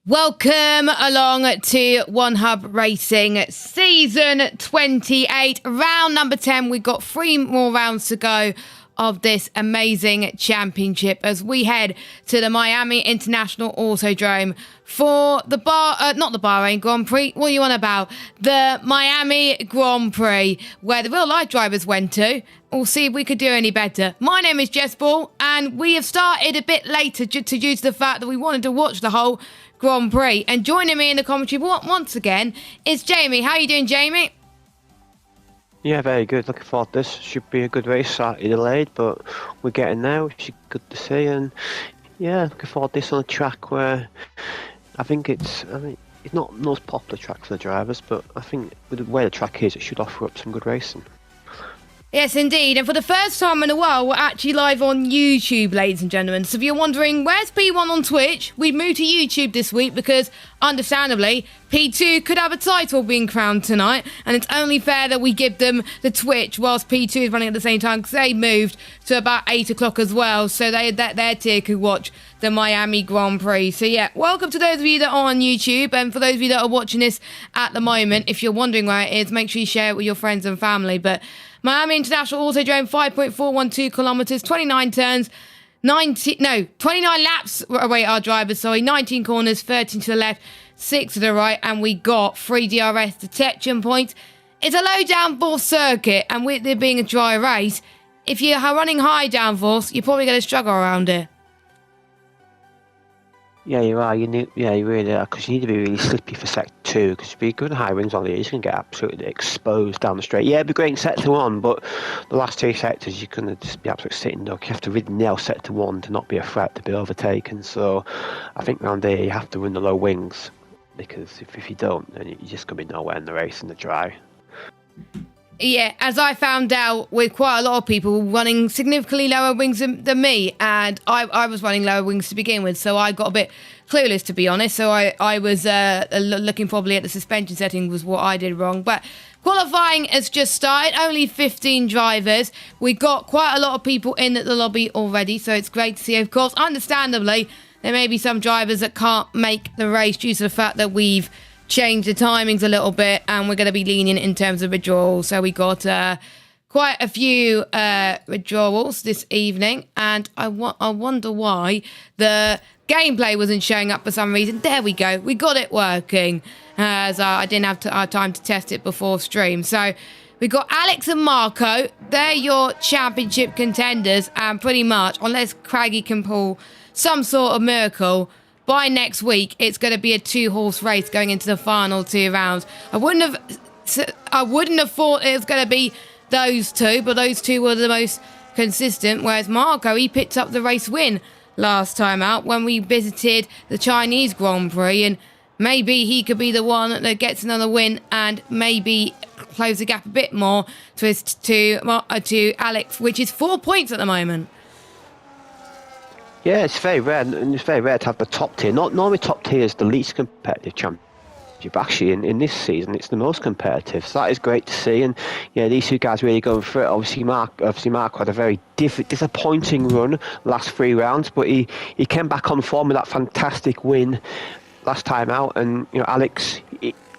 Welcome along to One Hub Racing Season 28, round number 10. We've got 3 more rounds to go of this amazing championship as we head to the Miami International Autodrome for the not the Bahrain Grand Prix. What are you on about? The Miami Grand Prix, where the real life drivers went to. We'll see if we could do any better. My name is Jess Ball, and we have started a bit later due to the fact that we wanted to watch the whole Grand Prix. And joining me in the commentary once again is Jamie. How are you doing, Jamie? Yeah, very good. Looking forward to this. Should be a good race. Slightly delayed, but we're getting there, which is good to see. And yeah, looking forward to this on a track where I think it's not the most popular track for the drivers, but I think with the way the track is, it should offer up some good racing. Yes, indeed. And for the first time in a while, we're actually live on YouTube, ladies and gentlemen. So if you're wondering, where's P1 on Twitch? We've moved to YouTube this week because, understandably, P2 could have a title being crowned tonight. And it's only fair that we give them the Twitch whilst P2 is running at the same time, because they moved to about 8 o'clock as well. So their tier could watch the Miami Grand Prix. So yeah, welcome to those of you that are on YouTube. And for those of you that are watching this at the moment, if you're wondering where it is, make sure you share it with your friends and family. But Miami International Autodrome, 5.412 kilometres, 29 turns, 29 laps await our drivers, 19 corners, 13 to the left, 6 to the right, and we got 3 DRS detection points. It's a low downforce circuit, and with it being a dry race, if you're running high downforce, you're probably going to struggle around it. Yeah, you are. You really are, because you need to be really slippy for sector 2. Because if you're going high winds on the, you're just going to get absolutely exposed down the straight. Yeah, it'd be great in sector 1, but the last 2 sectors you're going to just be absolutely sitting duck. You have to really nail sector 1 to not be a threat to be overtaken. So I think round there you have to win the low wings, because if you don't, then you're just going to be nowhere in the race in the dry. Yeah, as I found out with quite a lot of people running significantly lower wings than me, and I was running lower wings to begin with, so I got a bit clueless, to be honest. So I was looking probably at the suspension setting was what I did wrong. But qualifying has just started, only 15 drivers. We got quite a lot of people in at the lobby already, so it's great to see. Of course, understandably, there may be some drivers that can't make the race due to the fact that we've change the timings a little bit, and we're going to be lenient in terms of withdrawals. So we got quite a few withdrawals this evening, and I wonder why the gameplay wasn't showing up for some reason. There we go, we got it working, as I didn't have time to test it before stream. So we got Alex and Marco. They're your championship contenders, and pretty much, unless Craigie can pull some sort of miracle, by next week, it's going to be a 2-horse race going into the final 2 rounds. I wouldn't have thought it was going to be those 2, but those 2 were the most consistent. Whereas Marco, he picked up the race win last time out when we visited the Chinese Grand Prix, and maybe he could be the one that gets another win and maybe close the gap a bit more to Alex, which is 4 points at the moment. Yeah, it's very rare, and it's very rare to have the top tier. Normally top tier is the least competitive championship. Actually, in this season, it's the most competitive. So that is great to see. And yeah, these 2 guys really going for it. Obviously, Mark had a very disappointing run last 3 rounds, but he came back on form with that fantastic win last time out. And Alex,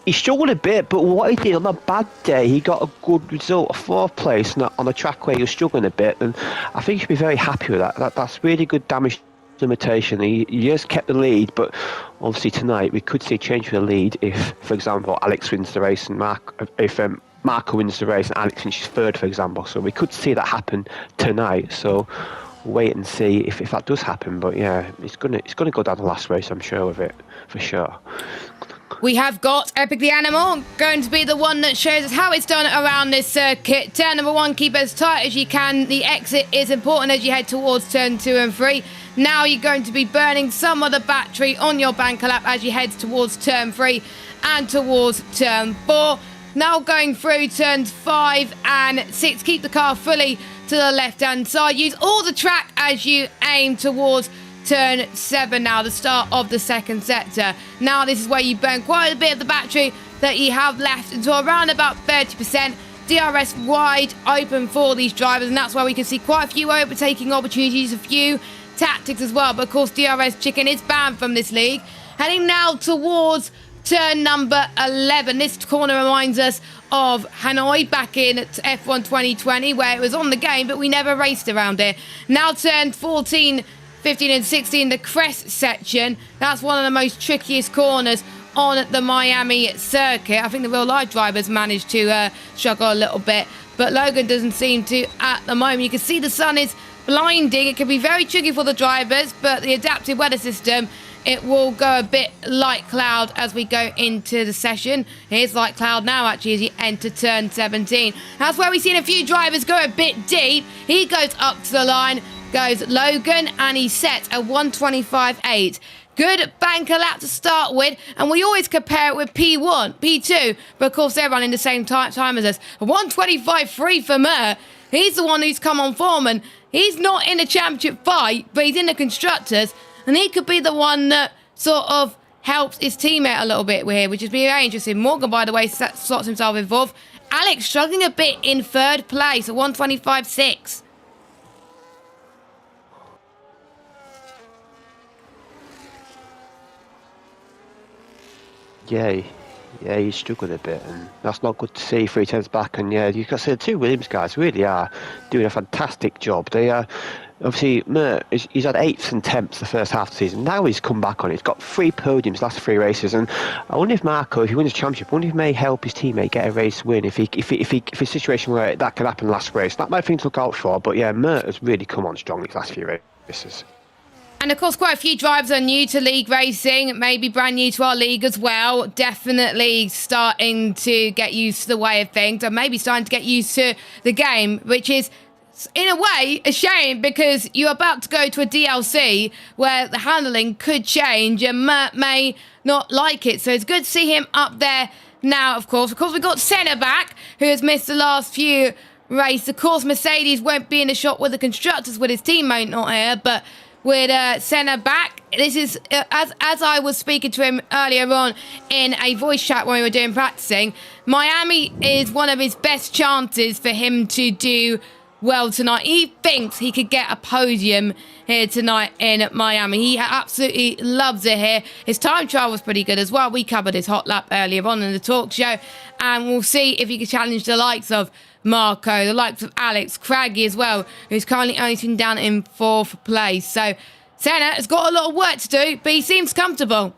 he struggled a bit, but what he did on a bad day, he got a good result, a 4th place on a track where he was struggling a bit, and I think he should be very happy with that. That's really good damage limitation. He just kept the lead, but obviously tonight we could see a change for the lead if, for example, Alex wins the race and Marco wins the race and Alex finishes 3rd, for example. So we could see that happen tonight. So wait and see if that does happen. But yeah, it's gonna go down the last race, I'm sure of it, for sure. We have got Epic the Animal, going to be the one that shows us how it's done around this circuit. Turn number 1, keep as tight as you can. The exit is important as you head towards turn 2 and 3. Now you're going to be burning some of the battery on your banker lap as you head towards turn 3 and towards turn 4. Now going through turns 5 and 6. Keep the car fully to the left-hand side. Use all the track as you aim towards turn 7 now, the start of the second sector. Now this is where you burn quite a bit of the battery that you have left until around about 30%. DRS wide open for these drivers, and that's where we can see quite a few overtaking opportunities, a few tactics as well. But of course, DRS chicken is banned from this league. Heading now towards turn number 11. This corner reminds us of Hanoi back in F1 2020, where it was on the game, but we never raced around it. Now turn 14, 15 and 16, the crest section. That's one of the most trickiest corners on the Miami circuit. I think the real life drivers managed to struggle a little bit, but Logan doesn't seem to at the moment. You can see the sun is blinding. It can be very tricky for the drivers, but the adaptive weather system, it will go a bit light cloud as we go into the session. Here's light cloud now, actually, as you enter turn 17. That's where we've seen a few drivers go a bit deep. He goes up to the line, goes Logan, and he sets a 125.8. Good banker lap to start with, and we always compare it with P1, P2, but of course they're running the same time as us. A 125.3 for Mer. He's the one who's come on form, and he's not in the championship fight, but he's in the constructors, and he could be the one that sort of helps his teammate a little bit here, which is very interesting. Morgan, by the way, slots himself in fourth. Alex struggling a bit in third place, a 125.6. Yeah, he's struggled a bit, and that's not good to see 3 turns back. And yeah, you can see the two Williams guys really are doing a fantastic job. They are obviously he's had 8ths and 10ths the first half of the season. Now he's come back on it. He's got 3 podiums last 3 races, and I wonder if Marco, if he wins the championship, I wonder if he may help his teammate get a race win. If it's a situation where that can happen last race, that might be thing to look out for. But yeah, Mert has really come on strong these last few races. And of course, quite a few drivers are new to league racing, maybe brand new to our league as well. Definitely starting to get used to the way of things, or maybe starting to get used to the game, which is, in a way, a shame, because you're about to go to a DLC where the handling could change and Mert may not like it. So it's good to see him up there now, of course. Of course, we've got Senna back, who has missed the last few races. Of course, Mercedes won't be in the shot with the constructors with his teammate not here, but with Senna back, this is, as I was speaking to him earlier on in a voice chat when we were doing practicing, Miami is one of his best chances for him to do well tonight. He thinks he could get a podium here tonight in Miami. He absolutely loves it here. His time trial was pretty good as well. We covered his hot lap earlier on in the talk show, and we'll see if he can challenge the likes of Marco, the likes of Alex, Craggy as well, who's currently only sitting down in 4th place. So Senna has got a lot of work to do, but he seems comfortable.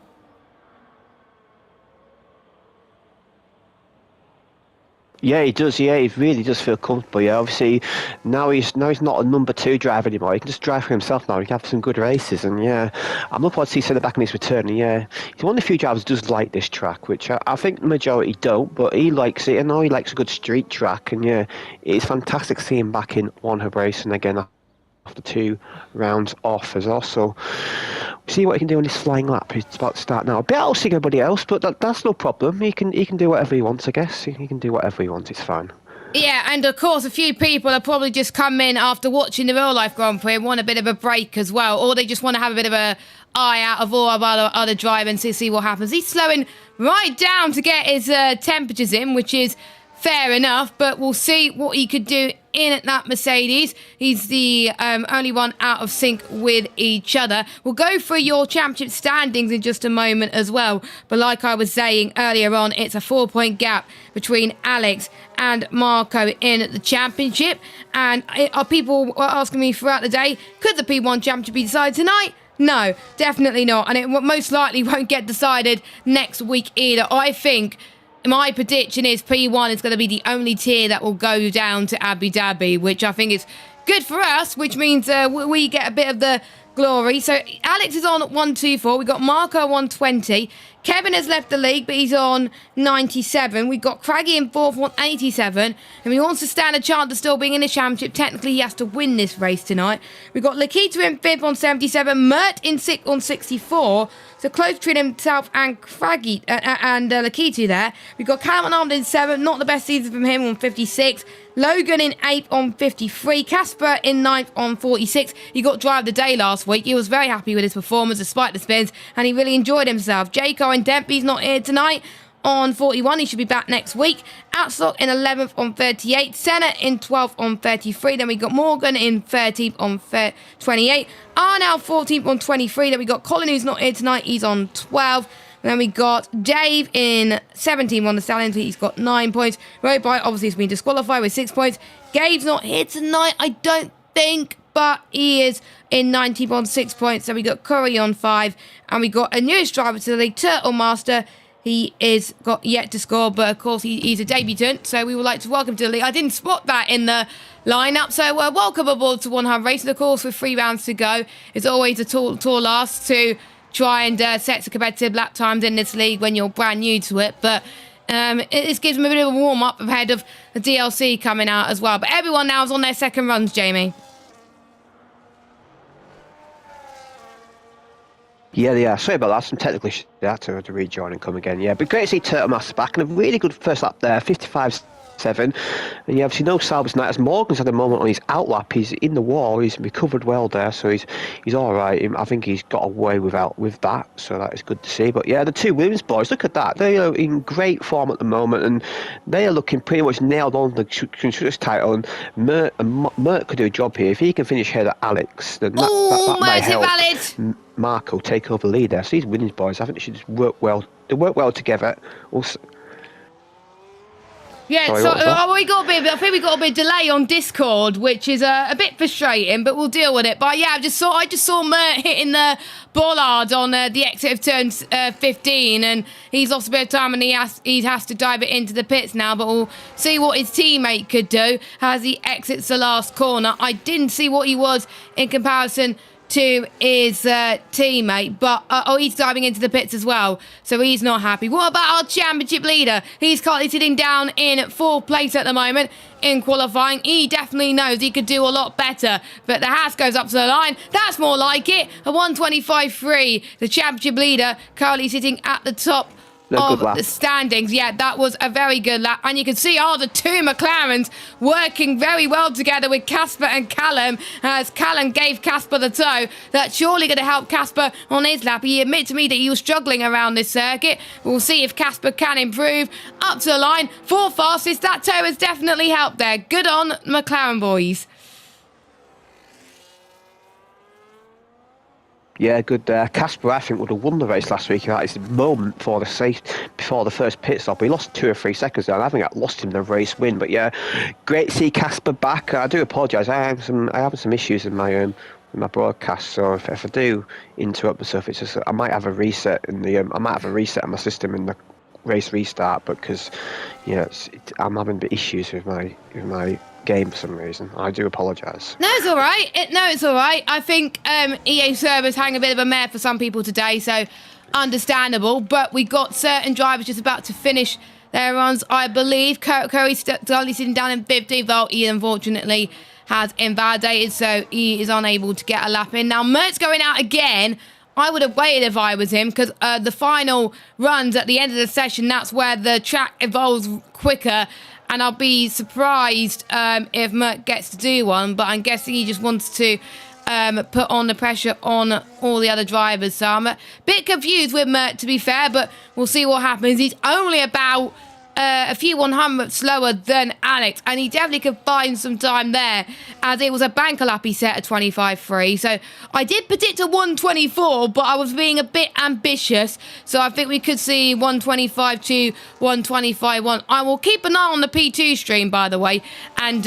Yeah, he does. Yeah, he really does feel comfortable. Yeah, obviously now he's not a number 2 driver anymore. He can just drive for himself now. He can have some good races, and yeah, I'm looking forward to see Senna back in his return. And yeah, he's one of the few drivers who does like this track, which I think the majority don't, but he likes it. I know he likes a good street track, and yeah, it's fantastic to see him back in one hub racing again after 2 rounds off as well. So see what he can do on his flying lap. He's about to start now. A bit outsing everybody else, but that's no problem. He can do whatever he wants, I guess. He can do whatever he wants. It's fine. Yeah, and of course, a few people have probably just come in after watching the real life Grand Prix and want a bit of a break as well, or they just want to have a bit of a eye out of all of other driving to see what happens. He's slowing right down to get his temperatures in, which is fair enough, but we'll see what he could do in that Mercedes. He's the only one out of sync with each other. We'll go through your championship standings in just a moment as well, but like I was saying earlier on, it's a 4-point gap between Alex and Marco in the championship, and people were asking me throughout the day, could the P1 championship be decided tonight? No, definitely not, and it most likely won't get decided next week either. I think my prediction is P1 is going to be the only tier that will go down to Abu Dhabi, which I think is good for us, which means we get a bit of the glory. So Alex is on 124. We got Marco 120. Kevin has left the league, but he's on 97. We've got Craggy in 4th on 87. And he wants to stand a chance of still being in the championship. Technically, he has to win this race tonight. We've got Lakita in 5th on 77. Mert in 6th on 64. So close between himself and Craggy and Lakita there. We've got Callum Armed in 7th. Not the best season from him on 56. Logan in 8th on 53. Casper in 9th on 46. He got drive of the day last week. He was very happy with his performance despite the spins, and he really enjoyed himself. Jaco in 10th. He's not here tonight on 41. He should be back next week. Outstock in 11th on 38. Senna in 12th on 33. Then we got Morgan in 13th on 28. Arnold 14th on 23. Then we got Colin, who's not here tonight. He's on 12. And then we got Dave in 17th on the Stallions. He's got 9 points. Roadbite obviously has been disqualified with 6 points. Gabe's not here tonight, I don't think, but he is in 19th on 6 points. So we got Curry on 5. And we got a newest driver to the league, Turtle Master. He is got yet to score, but of course he's a debutant. So we would like to welcome to the league. I didn't spot that in the lineup. So welcome aboard to 100 Racing. Of course, with 3 rounds to go, it's always a tall ask to try and set some competitive lap times in this league when you're brand new to it. But it gives them a bit of a warm-up ahead of the DLC coming out as well. But everyone now is on their second runs, Jamie. Yeah, they are. Sorry about that. Some technical issues there to rejoin and come again. Yeah, but great to see Turtle Master back, and a really good first lap there, 55.7. And you obviously know Salvage Knight, as Morgan's had a moment on his outlap. He's in the wall. He's recovered well there, so he's all right. I think he's got away with that, so that is good to see. But yeah, the two Williams boys, look at that. They are in great form at the moment, and they are looking pretty much nailed on the constructors title. And Mert could do a job here if he can finish ahead of Alex. Then that might help Marco take over the lead there. So these Williams boys, I think they should just work well. They work well together. Also. Yeah, Sorry, so I think we got a bit of delay on Discord, which is a bit frustrating, but we'll deal with it. But yeah, I just saw Mert hitting the bollard on the exit of turn 15, and he's lost a bit of time, and he has to dive it into the pits now. But we'll see what his teammate could do as he exits the last corner. I didn't see what he was in comparison to his teammate, but he's diving into the pits as well, so he's not happy. What about our championship leader? He's currently sitting down in 4th place at the moment in qualifying. He definitely knows he could do a lot better, but the Haas goes up to the line. That's more like it. A 125.3. The championship leader currently sitting at the top of the standings. Yeah, that was a very good lap, and you can see the two McLarens working very well together with Casper and Callum, as Callum gave Casper the toe. That's surely going to help Casper on his lap. He admitted to me that he was struggling around this circuit. We'll see if Casper can improve. Up to the line, 4th fastest. That toe has definitely helped there. Good on McLaren boys. Yeah, good. Casper, I think, would have won the race last week. That is the moment before the first pit stop. He lost 2 or 3 seconds there, and I think that lost him the race win. But yeah, great to see Casper back. I do apologise. I have some issues in my broadcast, so if I do interrupt myself, it's just I might have a reset in the I might have a reset on my system in the race restart, because I'm having issues with my game for some reason. I do apologise. No, it's all right. It's all right. I think EA servers hang a bit of a mare for some people today, so understandable. But we got certain drivers just about to finish their runs. I believe Curry's currently sitting down in 15th. Well, he unfortunately has invalidated, so he is unable to get a lap in. Now, Mert's going out again. I would have waited if I was him, because the final runs at the end of the session, that's where the track evolves quicker. And I'll be surprised if Mert gets to do one, but I'm guessing he just wants to put on the pressure on all the other drivers. So I'm a bit confused with Mert, to be fair, but we'll see what happens. He's only about a few 100 slower than Alex, and he definitely could find some time there, as it was a banker lap he set at 25.3. So I did predict a 124, but I was being a bit ambitious, so I think we could see 125.2, 125.1. I will keep an eye on the P2 stream, by the way, and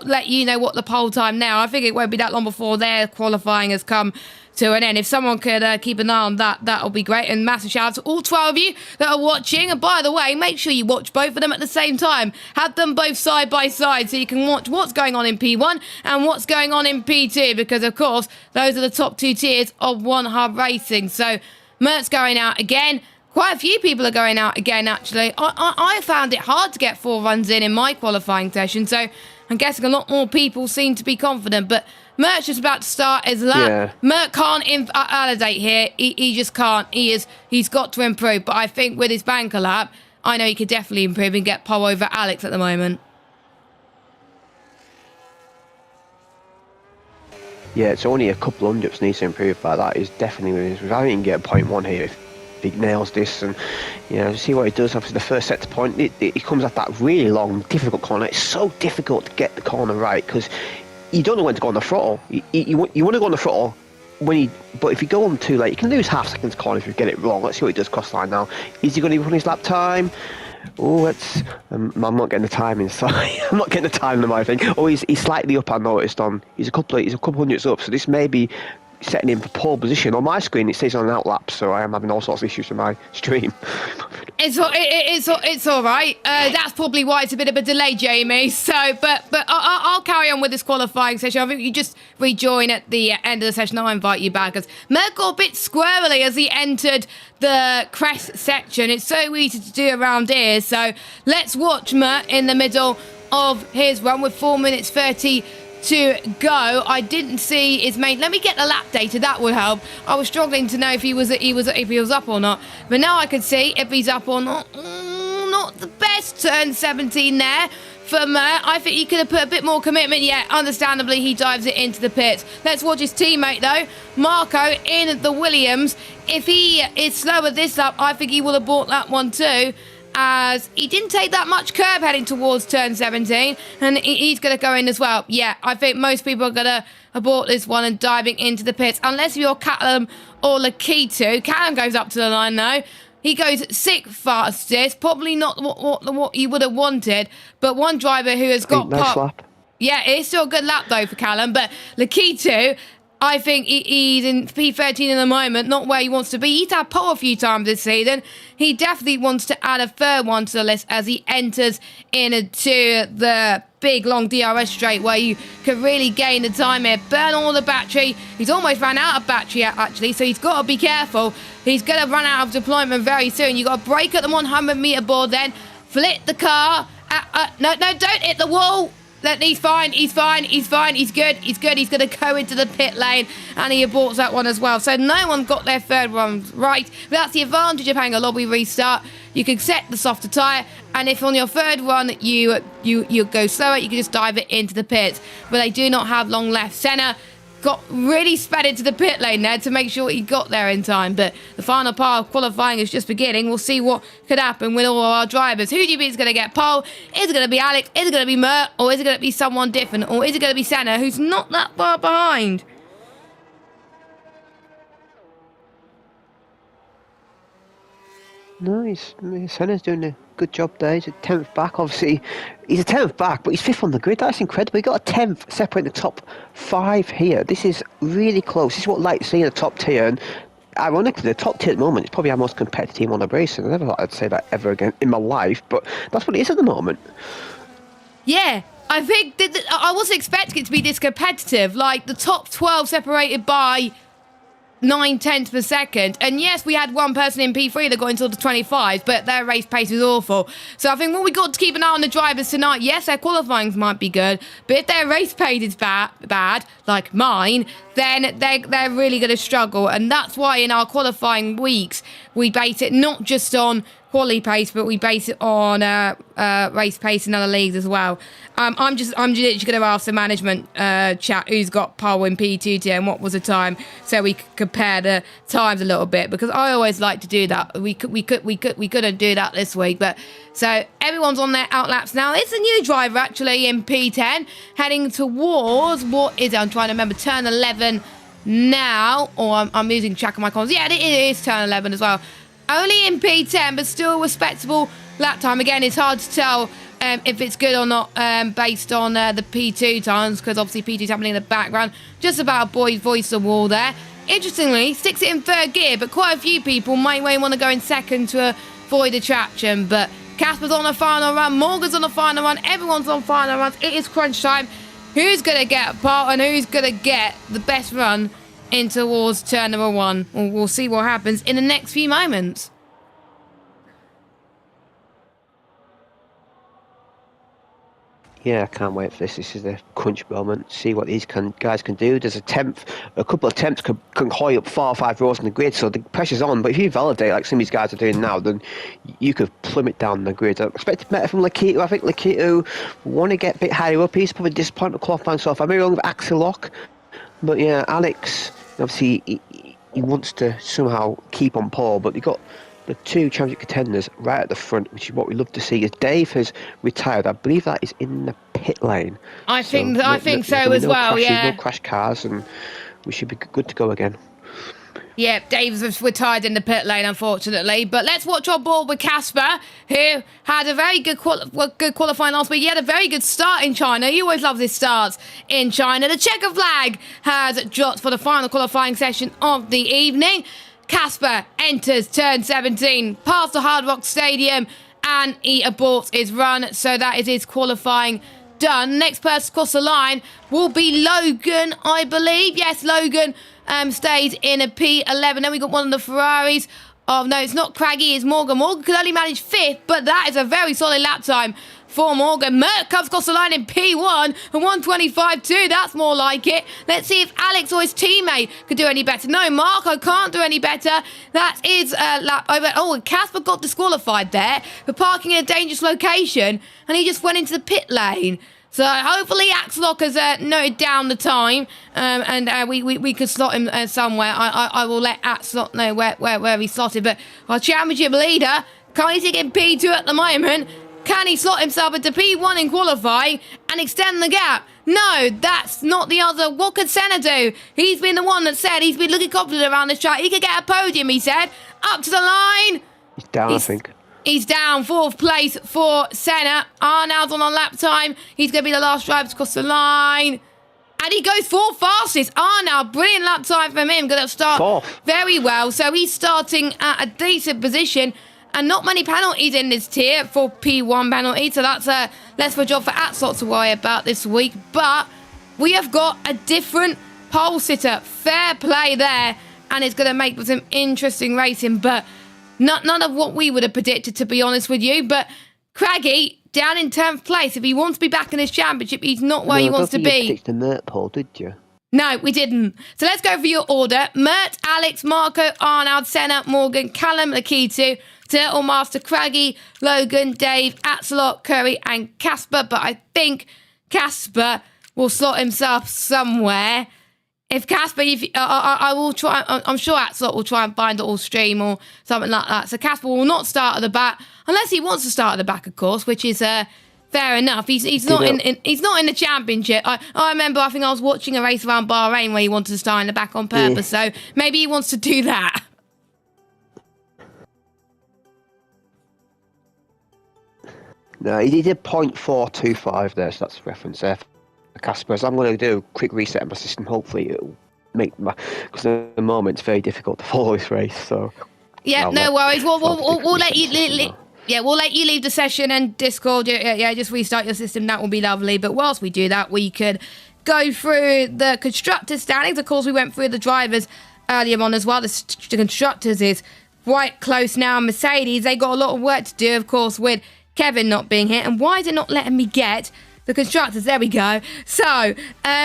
let you know what the pole time now. I think it won't be that long before their qualifying has come to an end. If someone could keep an eye on that, that'll be great. And massive shout out to all 12 of you that are watching. And by the way, make sure you watch watch both of them at the same time. Have them both side by side so you can watch what's going on in P1 and what's going on in P2, because of course those are the top 2 tiers of One Hub Racing. So Mert's going out again. Quite a few people are going out again, actually. I found it hard to get 4 runs in my qualifying session, so I'm guessing a lot more people seem to be confident. But Mert's just about to start his lap. Yeah. Mert can't validate here. He just can't. He's got to improve. But I think with his banker lap, I know he could definitely improve and get pole over Alex at the moment. Yeah, it's only a couple hundredths needs to improve by that. He's definitely, I think he can get a 0.1 here if he nails this, and see what he does. Obviously the first set to point, he comes at that really long difficult corner. It's so difficult to get the corner right because you don't know when to go on the throttle. You want to go on the throttle but if you go on too late, you can lose half seconds corner if you get it wrong. Let's see what he does cross line now. Is he going to run his lap time? Oh, it's I'm not getting the timing. Sorry, I'm not getting the timing. I think. Oh, he's slightly up. I noticed on. He's a couple hundredths up. So this may be setting him for pole position. On my screen it says on an outlap, so I am having all sorts of issues with my stream. It's all right. That's probably why it's a bit of a delay, Jamie. So, but I'll carry on with this qualifying session. I think you just rejoin at the end of the session. I'll invite you back, because Mert got a bit squirrely as he entered the crest section. It's so easy to do around here. So let's watch Mert in the middle of his run with 4 minutes 30 to go. I didn't see his mate. Let me get the lap data. That would help. I was struggling to know if he was up or not. But now I can see if he's up or not. Not the best turn 17 there for Mert. I think he could have put a bit more commitment. Yeah, understandably, he dives it into the pits. Let's watch his teammate though, Marco in the Williams. If he is slower this lap, I think he will have bought that one too, as he didn't take that much curb heading towards turn 17, and he's going to go in as well. Yeah, I think most people are going to abort this one and diving into the pits, unless you're Callum or Lakitu. Callum goes up to the line though. He goes 6th fastest, probably not what you would have wanted, but one driver who has got nice lap. Yeah, it's still a good lap though for Callum, but Lakitu, I think he's in P13 at the moment, not where he wants to be. He's had pole a few times this season. He definitely wants to add a third one to the list as he enters into the big long DRS straight where you could really gain the time here. Burn all the battery. He's almost ran out of battery actually, so he's got to be careful. He's going to run out of deployment very soon. You've got to brake at the 100 metre board then. Flip the car. No, don't hit the wall. He's fine, he's good, he's going to go into the pit lane, and he aborts that one as well. So no one got their third one right, but that's the advantage of having a lobby restart. You can set the softer tyre, and if on your third one you go slower, you can just dive it into the pits. But they do not have long left. Senna got really sped into the pit lane there to make sure he got there in time. But the final part of qualifying is just beginning. We'll see what could happen with all of our drivers. Who do you think is going to get pole? Is it going to be Alex? Is it going to be Mert? Or is it going to be someone different? Or is it going to be Senna, who's not that far behind? No, Senna's doing a good job there. He's a 10th back. Obviously, he's a 10th back, but he's 5th on the grid. That's incredible. He got a 10th separating the top 5 here. This is really close. This is what I like to see in the top tier. And ironically, the top tier at the moment is probably our most competitive team on the racing. I never thought I'd say that ever again in my life, but that's what it is at the moment. Yeah. I think I wasn't expecting it to be this competitive. Like the top 12 separated by 9/10 per second, and yes, we had one person in P3 that got into the 25s, but their race pace was awful. So I think what we got to keep an eye on the drivers tonight. Yes, their qualifying might be good, but if their race pace is bad, like mine, then they're really going to struggle. And that's why in our qualifying weeks we base it not just on quali pace, but we base it on race pace in other leagues as well. I'm literally going to ask the management chat who's got pole in P2 tier and what was the time, so we could compare the times a little bit, because I always like to do that. We couldn't do that this week, but so everyone's on their outlaps now. It's a new driver actually in P10 heading towards, what is it? I'm trying to remember, turn 11 now, or I'm losing track of my comms. Yeah, it is turn 11 as well. Only in P10, but still respectable lap time. Again, it's hard to tell if it's good or not based on the P2 times, because obviously P2's happening in the background. Just about a boy's voice the wall there. Interestingly, sticks it in third gear, but quite a few people might want to go in second to avoid the traction. But Casper's on a final run. Morgan's on a final run. Everyone's on final runs. It is crunch time. Who's going to get a part and who's going to get the best run in towards turn number 1? We'll see what happens in the next few moments. Yeah, I can't wait for this. This is the crunch moment. See what these guys can do. There's a couple of attempts can hoy up 4 or 5 rows on the grid, so the pressure's on. But if you validate like some of these guys are doing now, then you could plummet down the grid. I expect better from Lakitu. I think Lakitu want to get a bit higher up. He's probably disappointed with qualifying so far. Maybe wrong with Axel Lock. But yeah, Alex, obviously, he wants to somehow keep on pole, but you've got the 2 championship contenders right at the front, which is what we love to see. As Dave has retired, I believe that is in the pit lane. I think so as well. Crashes, yeah, no crash cars, and we should be good to go again. Yeah, Dave's retired in the pit lane, unfortunately. But let's watch on board with Casper, who had a very good qualifying last week. He had a very good start in China. He always loves his starts in China. The checker flag has dropped for the final qualifying session of the evening. Casper enters turn 17, past the Hard Rock Stadium, and he aborts his run. So that is his qualifying done. Next person across the line will be Logan, I believe. Yes, Logan stays in a P11. Then we got one of the Ferraris. Oh, no, it's not Craggy, it's Morgan. Morgan could only manage 5th, but that is a very solid lap time for Morgan. Mert comes across the line in P1 and 125.2. That's more like it. Let's see if Alex or his teammate could do any better. No, Marco can't do any better. That is lap over. Oh, Casper got disqualified there for parking in a dangerous location, and he just went into the pit lane. So hopefully Axlock has noted down the time, and we could slot him somewhere. I will let Axlock know where he's slotted. But our championship leader, currently in P2 at the moment. Can he slot himself into P1 in qualifying and extend the gap? No, that's not the answer. What could Senna do? He's been the one that said he's been looking confident around this track. He could get a podium, he said. Up to the line. He's down, I think. He's down, 4th place for Senna. Arnold's on lap time. He's going to be the last driver to cross the line. And he goes 4th fastest. Arnold, brilliant lap time from him. Going to start 4th. Very well. So he's starting at a decent position. And not many penalties in this tier for P1 penalties. So that's less of a job for Axlock to worry about this week. But we have got a different pole sitter. Fair play there. And it's going to make some interesting racing. But none of what we would have predicted, to be honest with you. But Craggy, down in 10th place. If he wants to be back in this championship, he's not where he wants to be. You picked the Mert pole, did you? No, we didn't. So let's go for your order. Mert, Alex, Marco, Arnold, Senna, Morgan, Callum, Lakitu, Turtle Master, Craggy, Logan, Dave, Axelot, Curry, and Casper. But I think Casper will slot himself somewhere. If Casper, I will try. I'm sure Axelot will try and find it all stream or something like that. So Casper will not start at the back unless he wants to start at the back, of course, which is fair enough. He's not he's not in the championship. I remember. I think I was watching a race around Bahrain where he wanted to start in the back on purpose. So maybe he wants to do that. No, he did 0.425 there, so that's the reference there for Casper. So I'm going to do a quick reset of my system. Hopefully it'll make my... Because at the moment it's very difficult to follow this race, so... Yeah, no worries. We'll let you... Yeah, we'll let you leave the session and Discord. Yeah, just restart your system. That will be lovely. But whilst we do that, we could go through the constructors' standings. Of course, we went through the drivers earlier on as well. The constructors is quite close now. Mercedes, they got a lot of work to do, of course, with Kevin not being here. And why is it not letting me get the constructors? There we go. So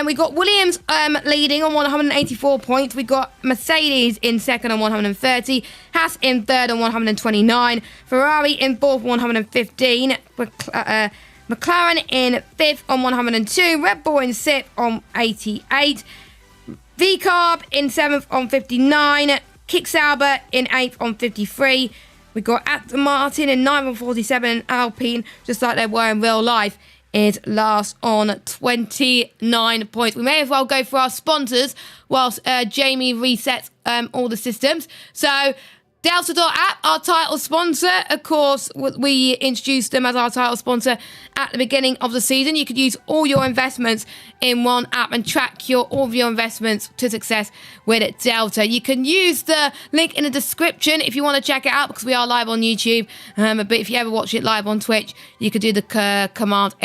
we got Williams leading on 184 points. We got Mercedes in second on 130. Haas in third on 129. Ferrari in fourth, 115. McLaren in fifth on 102. Red Bull in sixth on 88. V-Carb in seventh on 59. Kick Sauber in eighth on 53. We got Aston Martin in 9th on 47, and Alpine, just like they were in real life, is last on 29 points. We may as well go for our sponsors whilst Jamie resets all the systems. So Delta.app, our title sponsor. Of course, we introduced them as our title sponsor at the beginning of the season. You could use all your investments in one app and track all of your investments to success with Delta. You can use the link in the description if you want to check it out, because we are live on YouTube. But if you ever watch it live on Twitch, you could do the command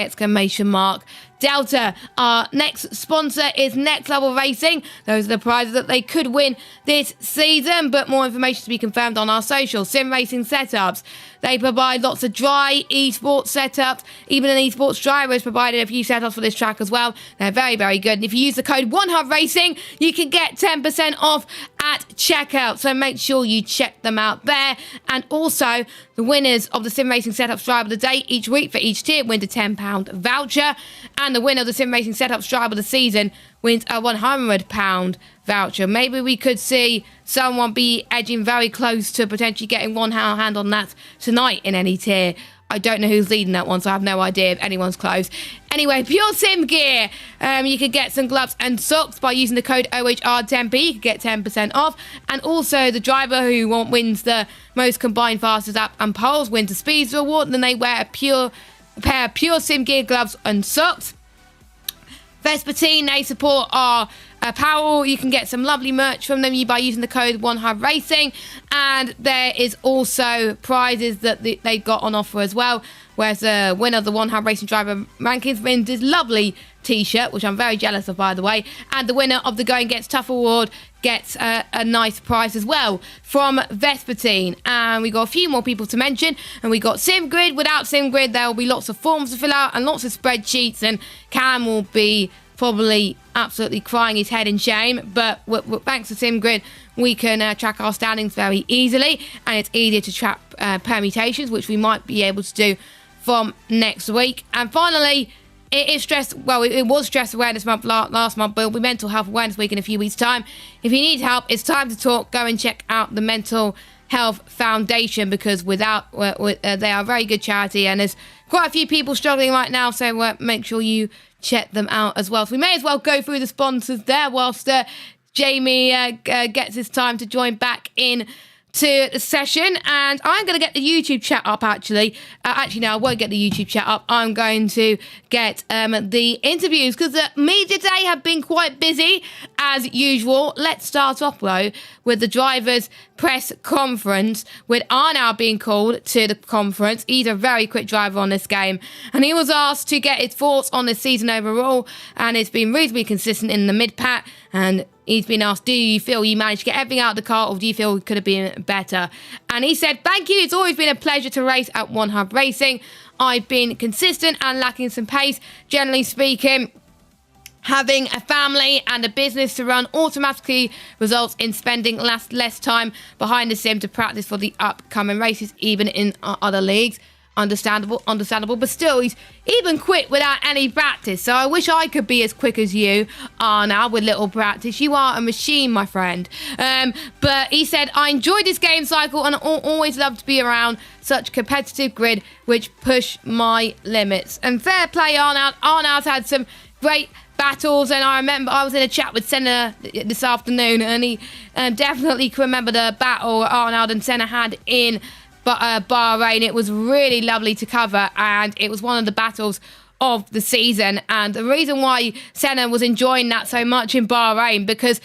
!Delta. Our next sponsor is Next Level Racing. Those are the prizes that they could win this season, but more information to be confirmed on our social. Sim Racing Setups. They provide lots of dry esports setups. Even an esports driver has provided a few setups for this track as well. They're very, very good. And if you use the code OneHubRacing, you can get 10% off at checkout. So make sure you check them out there. And also, the winners of the Sim Racing Setups Driver of the Day each week for each tier win a £10 voucher. And the winner of the Sim Racing Setups Driver of the Season wins a £100 voucher. Maybe we could see someone be edging very close to potentially getting one hand on that tonight in any tier. I don't know who's leading that one, so I have no idea if anyone's close. Anyway, Pure Sim Gear. You could get some gloves and socks by using the code OHR10P. You could get 10% off. And also, the driver who wins the most combined fastest lap and poles wins the Speeds Award. And then they wear a pair of Pure Sim Gear gloves and socks. Vespertine, they support our apparel. You can get some lovely merch from them by using the code OneHubRacing. And there is also prizes that they got on offer as well. Whereas the winner of the One Hub Racing Driver Rankings wins this lovely t-shirt, which I'm very jealous of, by the way. And the winner of the Going Gets Tough Award gets a nice prize as well from Vespertine. And we got a few more people to mention. And we got SimGrid. Without SimGrid, there will be lots of forms to fill out and lots of spreadsheets. And Cam will be probably absolutely crying his head in shame. But thanks to SimGrid, we can track our standings very easily. And it's easier to track permutations, which we might be able to do from next week. And finally, it is it was Stress Awareness Month last month, but it'll be Mental Health Awareness Week in a few weeks' time. If you need help, it's time to talk. Go and check out the Mental Health Foundation, because they are a very good charity, and there's quite a few people struggling right now, so make sure you check them out as well. So we may as well go through the sponsors there whilst Jamie gets his time to join back in to the session. And I'm going to get the YouTube chat up, actually. Actually, no, I won't get the YouTube chat up. I'm going to get the interviews, because the media day have been quite busy, as usual. Let's start off, though, with the drivers' press conference, with Arnaud being called to the conference. He's a very quick driver on this game, and he was asked to get his thoughts on this season overall, and it's been reasonably consistent in the mid-pack. And he's been asked, do you feel you managed to get everything out of the car, or do you feel it could have been better? And he said, thank you. It's always been a pleasure to race at One Hub Racing. I've been consistent and lacking some pace. Generally speaking, having a family and a business to run automatically results in spending less time behind the sim to practice for the upcoming races, even in other leagues. Understandable, but still, he's even quick without any practice. So I wish I could be as quick as you are now with little practice. You are a machine, my friend. But he said, I enjoyed this game cycle and always love to be around such competitive grid which push my limits. And fair play, Arnaud. Arnaud's had some great battles, and I remember I was in a chat with Senna this afternoon, and he definitely can remember the battle Arnaud and Senna had in Bahrain. It was really lovely to cover, and it was one of the battles of the season. And the reason why Senna was enjoying that so much in Bahrain, because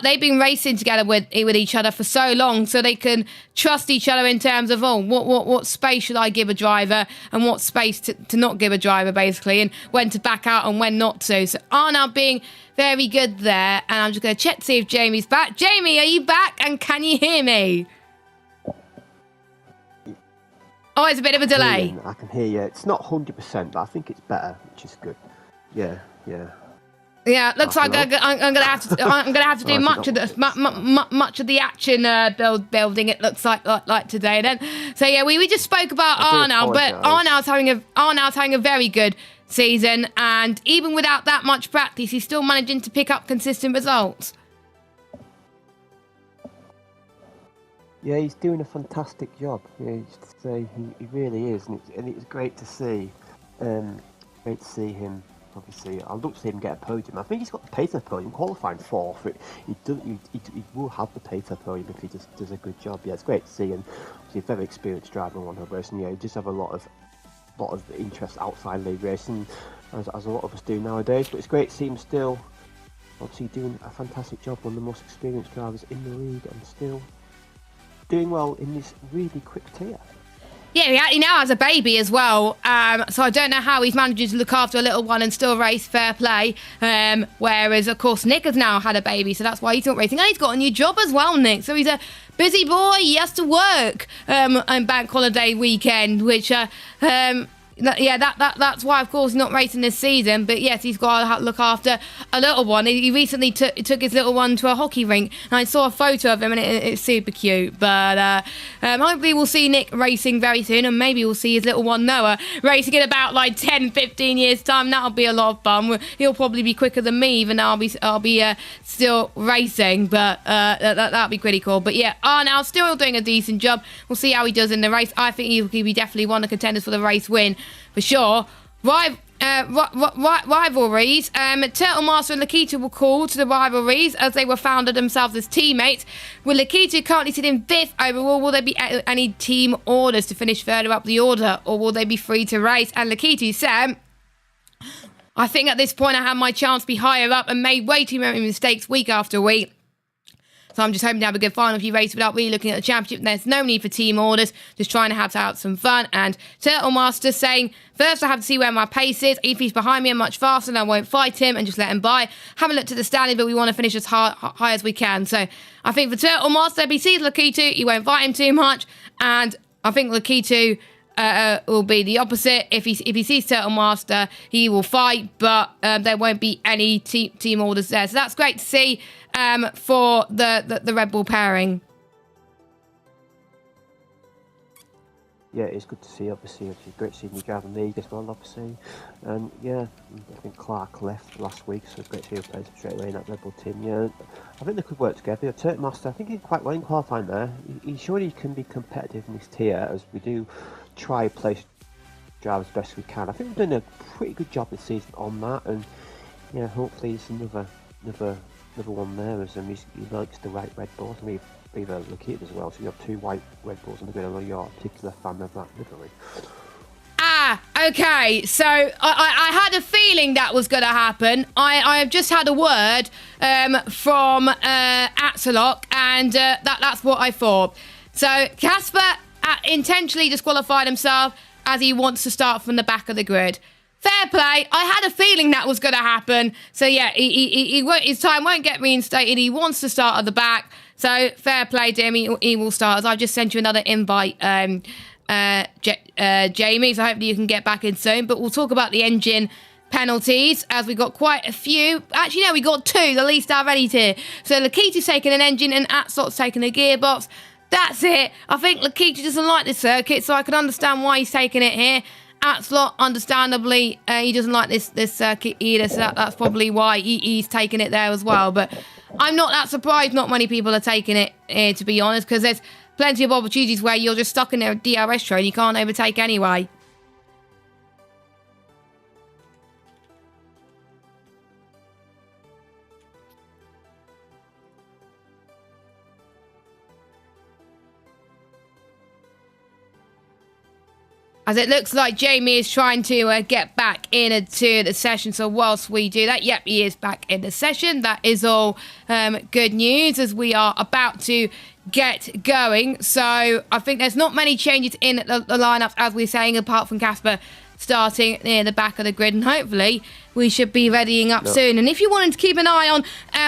they've been racing together with each other for so long, so they can trust each other in terms of what space should I give a driver, and what space to not give a driver, basically, and when to back out and when not to. So Arnaud being very good there. And I'm just going to check to see if Jamie's back. Jamie, are you back, and can you hear me? Oh, it's a bit of a delay. I can hear you. It's not 100%, but I think it's better, which is good. Yeah. Yeah, looks like I'm gonna have to do much of the action building. It looks like today. Then, so yeah, we just spoke about Arnaud, but Arnaud's having a very good season, and even without that much practice, he's still managing to pick up consistent results. Yeah, he's doing a fantastic job. Yeah, he really is, and it's great to see. Great to see him obviously, I'd love to see him get a podium. I think he's got the pace for the podium, qualifying fourth. He will have the pace for the podium if he just does a good job. Yeah, it's great to see, and he's a very experienced driver on the race, and yeah, he just have a lot of interest outside league racing, as a lot of us do nowadays. But it's great to see him still, obviously, doing a fantastic job, one of the most experienced drivers in the league, and still doing well in this really quick tier. Yeah, he now has a baby as well, so I don't know how he's managing to look after a little one and still race, fair play. Whereas, of course, Nick has now had a baby, so that's why he's not racing. And he's got a new job as well, Nick, so he's a busy boy. He has to work on bank holiday weekend, which... that's why, of course, he's not racing this season. But yes, he's got to look after a little one. He recently took his little one to a hockey rink, and I saw a photo of him, and it's super cute. But hopefully we'll see Nick racing very soon, and maybe we'll see his little one Noah racing in about like 10, 15 years time. That'll be a lot of fun. He'll probably be quicker than me, even though I'll be still racing. But that'll be pretty cool. But yeah, Arnold still doing a decent job. We'll see how he does in the race. I think he'll be definitely one of the contenders for the race win. For sure. Rivalries. Turtle Master and Lakita were called to the rivalries as they were founded themselves as teammates. With Lakita currently sitting 5th overall, will there be any team orders to finish further up the order, or will they be free to race? And Lakita said, I think at this point I have my chance to be higher up and made way too many mistakes week after week. So I'm just hoping to have a good final few races without really looking at the championship. There's no need for team orders, just trying to have some fun. And Turtle Master saying, first I have to see where my pace is. If he's behind me and much faster, then I won't fight him and just let him by. Haven't looked at the standing, but we want to finish as high as we can. So I think for Turtle Master, if he sees Lakitu, he won't fight him too much. And I think Lakitu will be the opposite. If he sees Turtle Master, he will fight, but there won't be any team orders there. So that's great to see for the Red Bull pairing. Yeah, it's good to see, obviously. It's great to see new driver in the league as well, obviously. And yeah, I think Clark left last week, so it's great to see him play straight away in that Red Bull team. Yeah, I think they could work together. Turtle Master, I think he did quite well in qualifying there. He surely can be competitive in this tier, as we do try to place drivers as best we can. I think we've done a pretty good job this season on that, and yeah, hopefully it's another one there, as he likes the white Red Bulls, and we've look at it as well. So you have 2 white Red Bulls on the grid. I know you're a particular fan of that livery. Okay, so I had a feeling that was going to happen. I have just had a word from Axelot, and that's what I thought. So Casper intentionally disqualified himself as he wants to start from the back of the grid. Fair play. I had a feeling that was going to happen. So yeah, his time won't get reinstated. He wants to start at the back. So fair play to him. He will start. As I've just sent you another invite, Jamie. So hopefully you can get back in soon. But we'll talk about the engine penalties, as we got quite a few. Actually, no, we got 2, the least already tier. So Lakita's taking an engine and Axelot's taking a gearbox. That's it. I think Lakita doesn't like this circuit, so I can understand why he's taking it here. Axelot, understandably, he doesn't like this circuit either, so that's probably why he's taking it there as well. But I'm not that surprised not many people are taking it here, to be honest, because there's plenty of opportunities where you're just stuck in a DRS train you can't overtake anyway. As it looks like Jamie is trying to get back into the session. So whilst we do that, yep, he is back in the session. That is all good news as we are about to get going. So I think there's not many changes in the lineups, as we're saying, apart from Casper starting near the back of the grid, and hopefully we should be readying up soon. And if you wanted to keep an eye on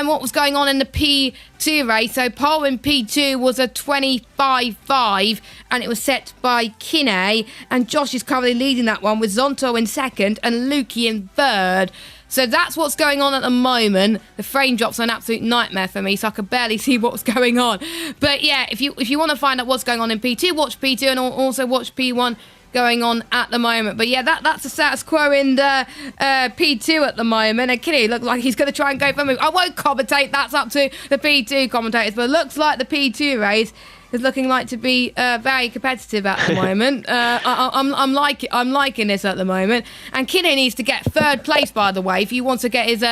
what was going on in the P2 race, so pole in P2 was a 25.5 and it was set by Kine, and Josh is currently leading that one with Zonto in second and Lukey in third. So that's what's going on at the moment. The frame drops are an absolute nightmare for me, so I could barely see what's going on. But yeah, if you want to find out what's going on in P2, watch P2 and also watch P1 going on at the moment. But yeah, that's the status quo in the P2 at the moment. And Kinney looks like he's going to try and go for a move. I won't commentate, that's up to the P2 commentators, but it looks like the P2 race is looking like to be very competitive at the moment. I'm liking this at the moment. And Kinney needs to get third place, by the way, if he wants to get his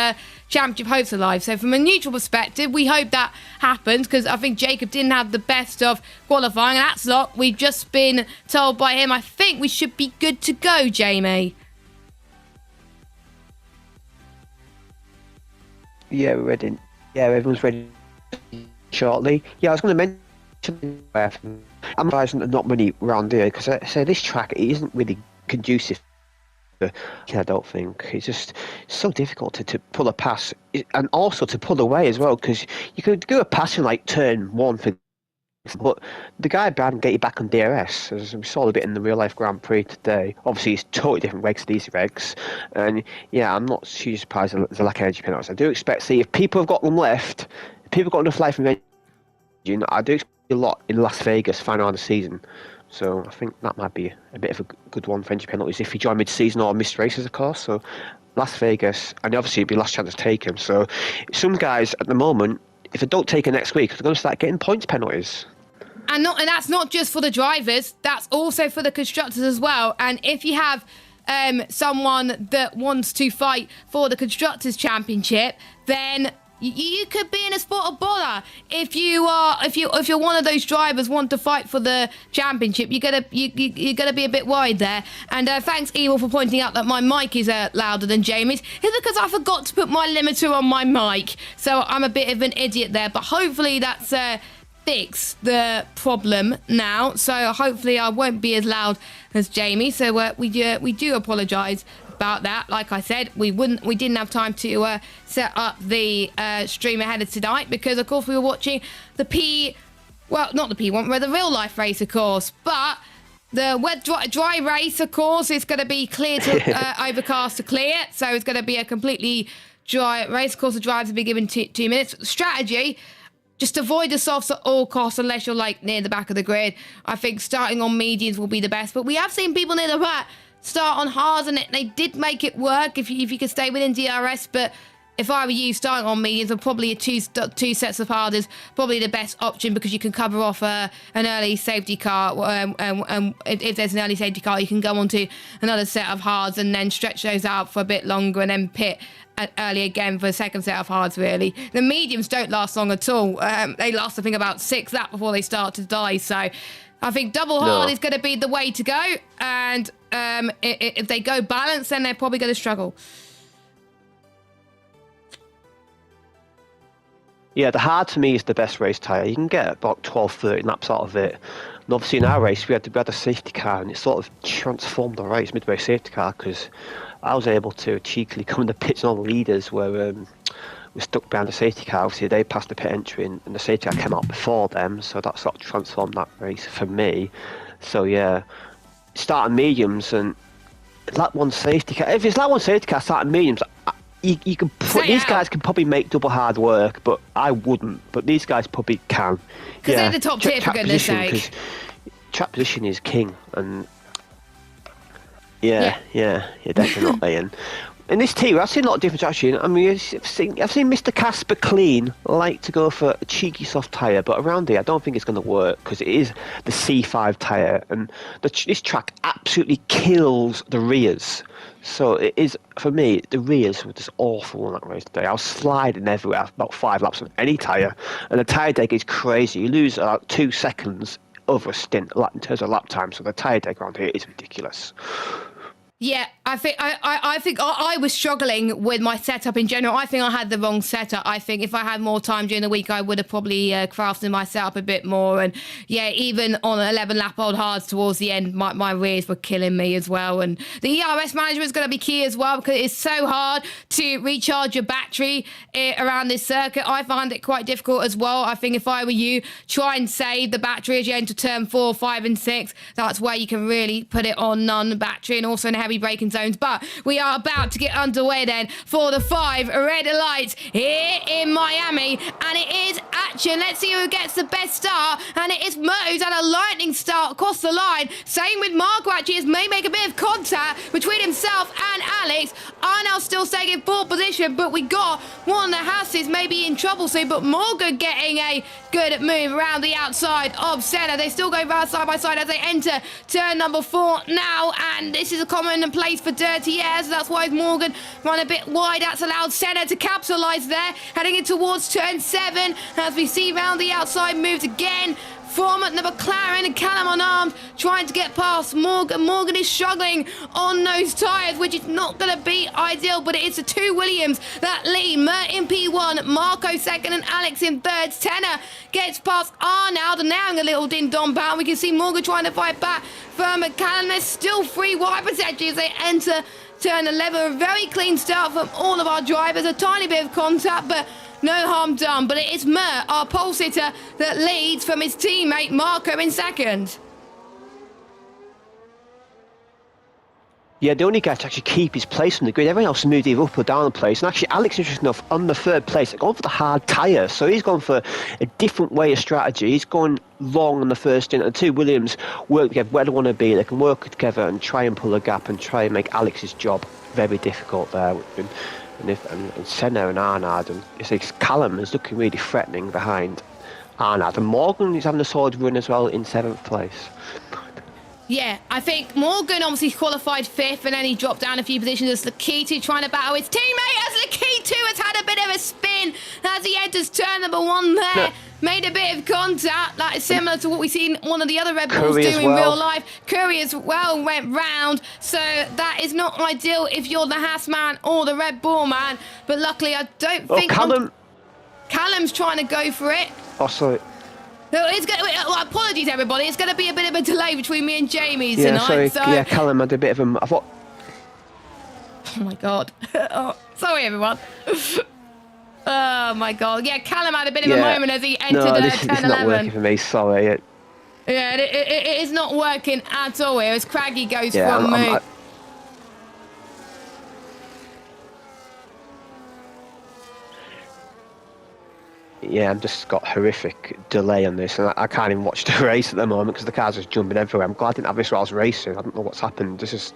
championship hopes alive. So from a neutral perspective, we hope that happens, because I think Jacob didn't have the best of qualifying, and that's what we've just been told by him. I think we should be good to go, Jamie. Yeah, we're ready. Yeah, everyone's ready shortly. Yeah, I was going to mention I'm advising not many around here, because I say this track, it isn't really conducive. I don't think it's just so difficult to pull a pass, and also to pull away as well, because you could do a pass in like turn one, but the guy can get you back on DRS, as we saw a bit in the real life Grand Prix today. Obviously, it's totally different regs to these regs, and yeah, I'm not too surprised there's a lack of energy penalties. I do expect to see, if people have got them left, if people have got enough life from engine, I do expect a lot in Las Vegas final of the season. So I think that might be a bit of a good one for engine penalties if you join mid-season or missed races, of course. So Las Vegas, and obviously it'd be last chance to take them. So some guys at the moment, if they don't take it next week, they're going to start getting points penalties. And that's not just for the drivers, that's also for the constructors as well. And if you have someone that wants to fight for the Constructors' Championship, then you could be in a spot of bother. If you're one of those drivers want to fight for the championship, you gotta be a bit worried there. And thanks, Evil, for pointing out that my mic is louder than Jamie's. It's because I forgot to put my limiter on my mic, so I'm a bit of an idiot there. But hopefully that's fixed the problem now. So hopefully I won't be as loud as Jamie. So we do apologise about that. Like I said, we didn't have time to set up the stream ahead of tonight, because of course we were watching the not the P1, but the real life race, of course. But the wet dry race, of course, is going to be clear to overcast to clear, so it's going to be a completely dry race. Of course, the drivers will be given 2 minutes. Strategy: just avoid the softs at all costs, unless you're like near the back of the grid. I think starting on mediums will be the best, but we have seen people near the back start on hards, and they did make it work if you could stay within DRS. But if I were you, starting on mediums, and probably a two sets of hards is probably the best option, because you can cover off an early safety car. If there's an early safety car, you can go on to another set of hards and then stretch those out for a bit longer, and then pit early again for a second set of hards. Really, the mediums don't last long at all. They last, I think, about 6 laps before they start to die. So I think double hard is going to be the way to go, and if they go balanced, then they're probably going to struggle. Yeah, the hard to me is the best race tyre. You can get about 12, 13 laps out of it. And obviously in our race, we had a safety car, and it sort of transformed the race, midway safety car, because I was able to cheekily come in the pits, and all the leaders were stuck behind the safety car. Obviously, they passed the pit entry, and the safety car came out before them, so that sort of transformed that race for me. So yeah, starting mediums and lap 1 safety car. If it's lap 1 safety car starting mediums, you can these guys can probably make double hard work, but I wouldn't. But these guys probably can. Because they're the top tier, for goodness sake. Track position is king, and yeah, definitely. And in this team, I've seen a lot of difference actually. I mean, I've seen Mr. Casper Clean like to go for a cheeky soft tyre, but around here I don't think it's going to work, because it is the C5 tyre, and this track absolutely kills the rears. So it is, for me, the rears were just awful on that race today. I was sliding everywhere about 5 laps of any tyre, and the tyre deck is crazy. You lose about 2 seconds over a stint in terms of lap time, so the tyre deck around here is ridiculous. Yeah, I think I was struggling with my setup in general. I think I had the wrong setup. I think if I had more time during the week, I would have probably crafted my setup a bit more. And yeah, even on 11 lap old hards towards the end, my rears were killing me as well. And the ERS management is going to be key as well, because it's so hard to recharge your battery around this circuit. I find it quite difficult as well. I think if I were you, try and save the battery as you enter turn 4, 5 and 6. That's where you can really put it on none battery, and also in heavy braking zones. But we are about to get underway then for the 5 red lights here in Miami. And it is action. Let's see who gets the best start. And it is Mo who's had a lightning start across the line. Same with Marco, actually, as may make a bit of contact between himself and Alex. Arnold still staying in 4th position, but we got one of the Hasses maybe in trouble soon. But Morgan getting a good move around the outside of Senna. They still go round side by side as they enter turn number 4 now. And this is a common place for dirty air, so that's why Morgan run a bit wide. That's allowed Senna to capitalise there. Heading in towards turn 7 as we see round the outside moves again from the McLaren, and Callum on arms trying to get past Morgan. Morgan is struggling on those tyres, which is not going to be ideal, but it is the 2 Williams that lead. Mert in P1, Marco second, and Alex in third. Tenner gets past Arnold, and now in a little ding-dong battle. We can see Morgan trying to fight back from McCallum. There's still 3 wide potentially as they enter turn 11. A very clean start from all of our drivers. A tiny bit of contact, but no harm done. But it is Mert, our pole sitter, that leads from his teammate Marco in second. Yeah, the only guy to actually keep his place on the grid. Everyone else moved either up or down the place. And actually, Alex, interesting enough, on the 3rd place, gone for the hard tyre. So he's gone for a different way of strategy. He's gone long on the first stint. And the 2 Williams work together where they want to be. They can work together and try and pull a gap and try and make Alex's job very difficult there. And Senna and Arnaud, and it's Callum is looking really threatening behind Arnaud. And Morgan is having a solid run as well in 7th place. Yeah, I think Morgan obviously qualified 5th, and then he dropped down a few positions as Lakitu trying to battle his teammate, as Lakitu has had a bit of a spin as he enters turn number 1 there. No. Made a bit of contact. That is similar to what we've seen one of the other Red Bulls do in real life. Curry as well went round, so that is not ideal if you're the Haas man or the Red Bull man. But luckily, I don't think Callum's trying to go for it. Oh, sorry. So it's apologies, everybody. It's going to be a bit of a delay between me and Jamie tonight. Yeah, Callum had a bit of I thought. Oh my God. Oh, sorry, everyone. Oh my God. Yeah, Callum had a bit of a moment as he entered turn 11. This is not working for me, sorry. Yeah, it is not working at all here as Craggy goes from me. Yeah, I've just got horrific delay on this, and I can't even watch the race at the moment because the car's just jumping everywhere. I'm glad I didn't have this while I was racing. I don't know what's happened. This is,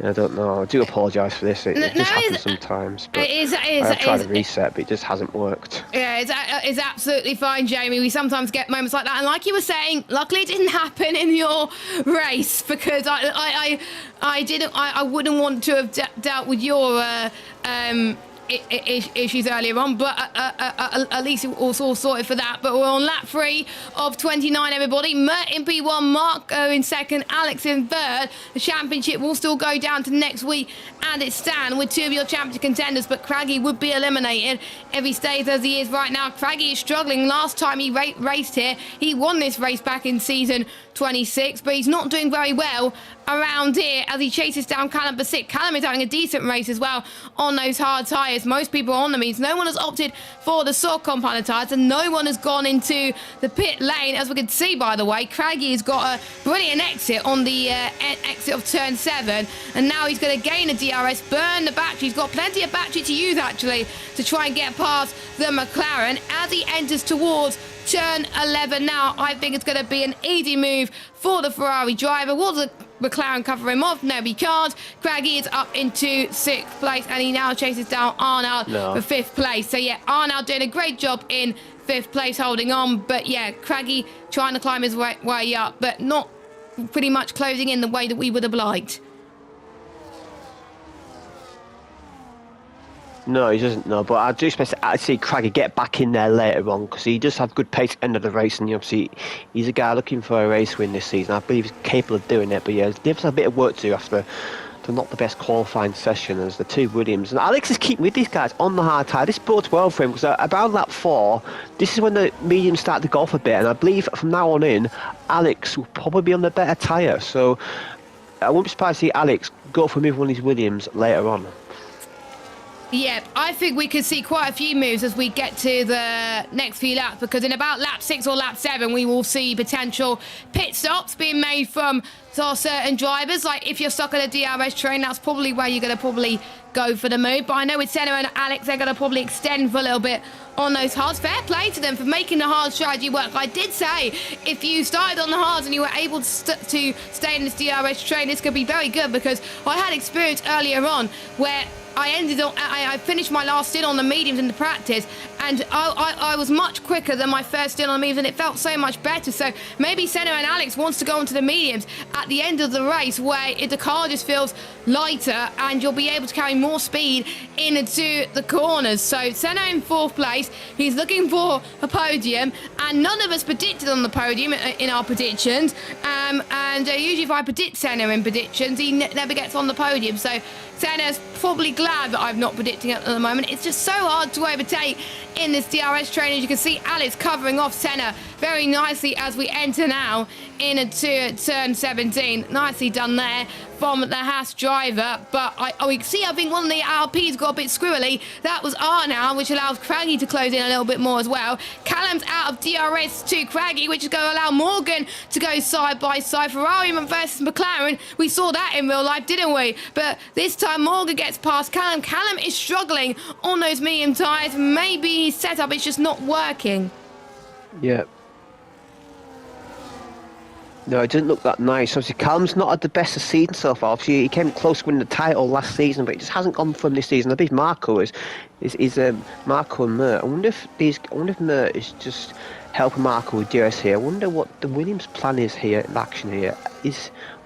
I don't know. I do apologise for this. It just happens sometimes. But I've tried to reset, but it just hasn't worked. Yeah, it's absolutely fine, Jamie. We sometimes get moments like that, and like you were saying, luckily it didn't happen in your race because I wouldn't want to have dealt with your issues earlier on, but at least it was all sorted for that. But we're on lap 3 of 29, everybody. Mert in P1, Marco in second, Alex in third. The championship will still go down to next week, and it's Stan with 2 of your championship contenders, but Craggy would be eliminated if he stays as he is right now. Craggy is struggling. Last time he raced here, he won this race back in season 26, but he's not doing very well around here as he chases down Callum Bassett. Callum is having a decent race as well on those hard tyres. Most people are on them. Means no one has opted for the soft compound tyres, and no one has gone into the pit lane. As we can see, by the way, Craggy has got a brilliant exit on the exit of turn 7, and now he's going to gain a DRS, burn the battery. He's got plenty of battery to use, actually, to try and get past the McLaren as he enters towards turn 11. Now, I think it's going to be an easy move for the Ferrari driver. Will the McLaren cover him off? No, he can't. Craggy is up into 6th place, and he now chases down Arnold for 5th place. So, yeah, Arnold doing a great job in 5th place holding on. But, yeah, Craggy trying to climb his way up, but not pretty much closing in the way that we would have liked. No, he doesn't know, but I do expect to see Craggy get back in there later on because he does have good pace at the end of the race, and obviously he's a guy looking for a race win this season. I believe he's capable of doing it, but yeah, there's a bit of work to do after not the best qualifying session as the 2 Williams. And Alex is keeping with these guys on the hard tyre. This bodes well for him because about lap 4, this is when the mediums start to go off a bit, and I believe from now on in, Alex will probably be on the better tyre. So I wouldn't be surprised to see Alex go for maybe one of these Williams later on. Yeah, I think we could see quite a few moves as we get to the next few laps, because in about lap 6 or lap 7, we will see potential pit stops being made from are certain drivers. Like if you're stuck on a DRS train, that's probably where you're going to probably go for the move. But I know with Senna and Alex, they're going to probably extend for a little bit on those hards. Fair play to them for making the hard strategy work. I did say if you started on the hards and you were able to stay in this DRS train, this could be very good, because I had experience earlier on where I finished my last stint on the mediums in the practice, and I was much quicker than my first stint on the mediums, and it felt so much better. So maybe Senna and Alex wants to go onto the mediums at the end of the race, where the car just feels lighter and you'll be able to carry more speed into the corners. So Senna in 4th place, he's looking for a podium, and none of us predicted on the podium in our predictions. Usually if I predict Senna in predictions, he never gets on the podium. So Senna's probably glad that I'm not predicting it at the moment. It's just so hard to overtake in this DRS train. As you can see, Alex covering off Senna very nicely as we enter now into turn 17. Nicely done there from the Haas driver. But we can see, I think one of the RPs got a bit squirrely. That was R now, which allows Craggy to close in a little bit more as well. Callum's out of DRS to Craggy, which is going to allow Morgan to go side by side. Ferrari versus McLaren. We saw that in real life, didn't we? But this time Morgan gets past Callum. Callum is struggling on those medium tyres. Maybe his setup is just not working. Yeah. No, it didn't look that nice. Obviously, Callum's not had the best of season so far. Obviously, he came close to winning the title last season, but it just hasn't gone for him this season. I believe Marco is Marco and Mert. I wonder if Mert is just helping Marco with DRS here. I wonder what the Williams plan is here, the action here.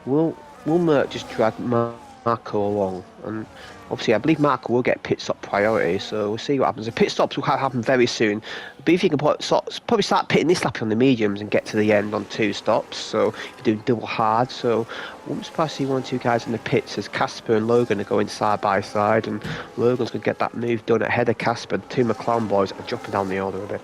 Will Mert just drag Marco along? And obviously, I believe Marco will get pit stop priority, so we'll see what happens. The pit stops will happen very soon. But if you can probably start pitting this lap on the mediums and get to the end on 2 stops, so if you're doing double hard, so I wouldn't surprise to see 1 or 2 guys in the pits as Casper and Logan are going side by side, and Logan's going to get that move done ahead of Casper. The 2 McLaren boys are dropping down the order a bit.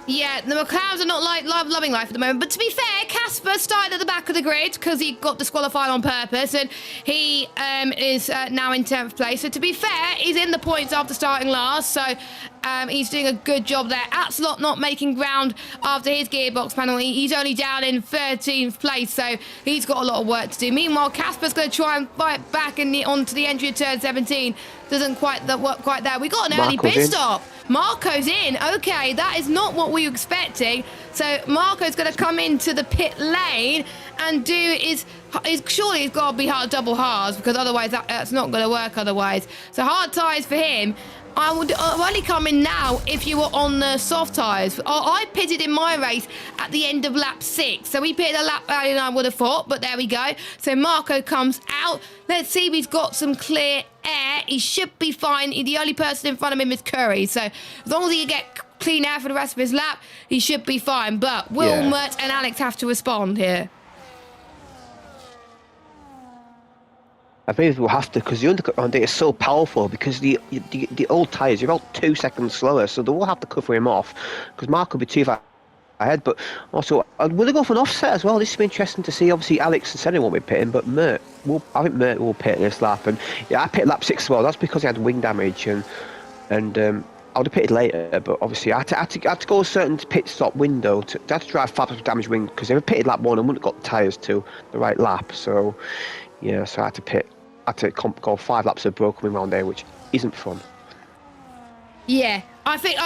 Yeah, the McLarens are not loving life at the moment. But to be fair, Casper started at the back of the grid because he got disqualified on purpose, and he is now in 10th place. So to be fair, he's in the points after starting last. So he's doing a good job there. Atslot not making ground after his gearbox penalty. He's only down in 13th place, so he's got a lot of work to do. Meanwhile, Casper's going to try and fight back onto the entry of turn 17. Doesn't quite work quite there. We got an early pit stop. Marco's in. Okay, that is not what we were expecting. So Marco's going to come into the pit lane and surely he's got to be double hards, because otherwise that's not going to work otherwise. So hard tyres for him. I would only come in now if you were on the soft tyres. I pitted in my race at the end of lap 6. So we pitted a lap earlier than I would have thought, but there we go. So Marco comes out. Let's see if he's got some clear air. He should be fine. The only person in front of him is Curry. So as long as he can get clean air for the rest of his lap, he should be fine. But will Mert and Alex have to respond here? I believe we'll have to, because the undercut round is so powerful, because the old tyres are about 2 seconds slower, so they will have to cover him off, because Mark will be too far ahead. But also, will they go for an offset as well? This will be interesting to see. Obviously, Alex and Senna won't be pitting, but I think Mert will pit this lap. And yeah, I pitted lap 6 as well. That's because he had wing damage, and I would have pitted later, but obviously I had to go a certain pit stop window to drive 5 laps with damaged wing, because if I pitted lap 1, I wouldn't have got the tyres to the right lap. So yeah, so I had to pit. I had to go 5 laps of broken wing round there, which isn't fun. Yeah, I think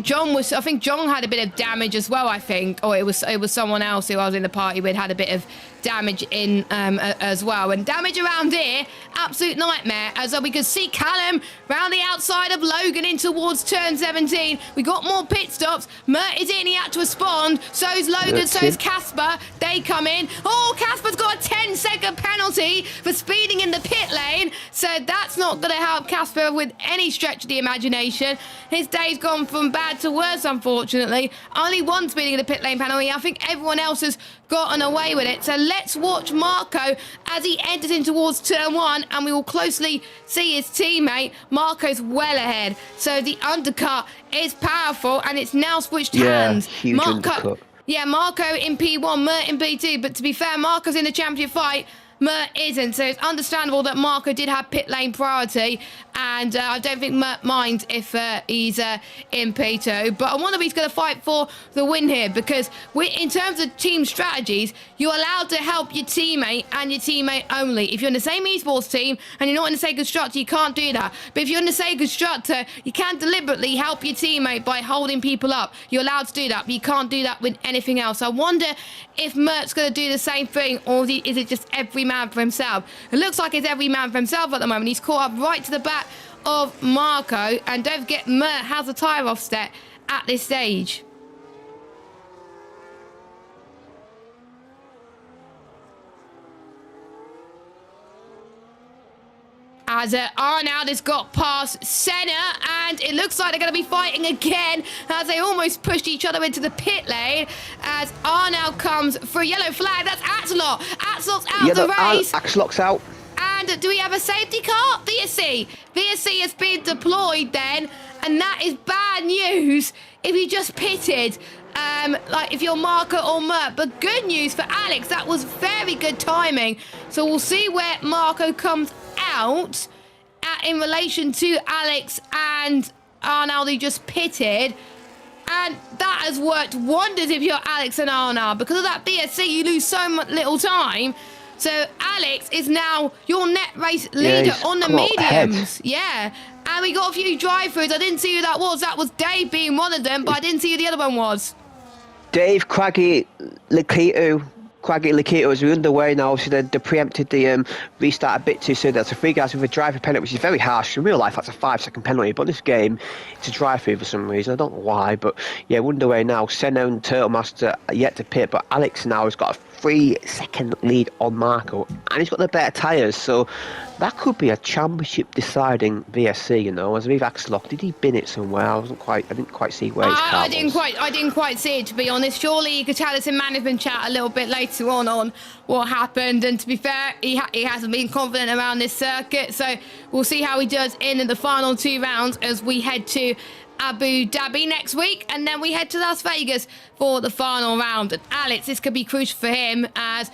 John had a bit of damage as well. I think, or it was someone else who I was in the party with had a bit of damage in as well. And damage around here, absolute nightmare. As we could see Callum round the outside of Logan in towards turn 17. We got more pit stops. Mert is in. He had to respond. So's Logan. So's Casper. They come in. Oh, Casper's got a 10-second penalty for speeding in the pit lane. So that's not going to help Casper with any stretch of the imagination. His day's gone from bad to worse, unfortunately. Only one speeding in the pit lane penalty. I think everyone else has gotten away with it. So let's watch Marco as he enters in towards turn 1, and we will closely see his teammate. Marco's well ahead. So the undercut is powerful, and it's now switched hands. Huge undercut. Yeah, Marco in P1, Mert in P2. But to be fair, Marco's in the championship fight. Mert isn't. So it's understandable that Marco did have pit lane priority, and I don't think Mert minds if he's in P2. But I wonder if he's going to fight for the win here, because in terms of team strategies, you're allowed to help your teammate and your teammate only. If you're in the same esports team and you're not in the same constructor, you can't do that. But if you're in the same constructor, you can deliberately help your teammate by holding people up. You're allowed to do that, but you can't do that with anything else. I wonder if Mert's going to do the same thing, or is it just every man for himself? It looks like it's every man for himself at the moment. He's caught up right to the back of Marco, and don't forget, Mert has a tyre offset at this stage. As Arnaud has got past Senna, and it looks like they're going to be fighting again as they almost pushed each other into the pit lane. As Arnaud comes for a yellow flag, that's Axelot. Axelot's out of the race. Axelot's out. And do we have a safety car? VSC. VSC has been deployed then, and that is bad news if you just pitted. Like if you're Marco or Mert, but good news for Alex. That was very good timing. So we'll see where Marco comes out in relation to Alex and Arnaud, who just pitted. And that has worked wonders if you're Alex and Arnaud. Because of that BSC, you lose so much little time. So Alex is now your net race leader on the mediums. Yeah. And we got a few drive-throughs. I didn't see who that was. That was Dave being one of them, but I didn't see who the other one was. Dave, Craggy, Lakito. Craggy Lakito is underway now. Obviously, they preempted the restart a bit too soon. That's a 3 guys with a driver penalty, which is very harsh. In real life, that's a 5-second penalty. But in this game, it's a drive-through for some reason. I don't know why. But yeah, underway now. Senna and Turtlemaster are yet to pit. But Alex now has got a 3-second lead on Marco. And he's got the better tyres. So that could be a championship deciding VSC, you know. As with Axelot, did he bin it somewhere? I didn't quite see where his car was. I didn't quite see it, to be honest. Surely you could tell us in management chat a little bit later on what happened. And to be fair, he hasn't been confident around this circuit. So we'll see how he does in the final 2 rounds as we head to Abu Dhabi next week, and then we head to Las Vegas for the final round. And Alex, this could be crucial for him as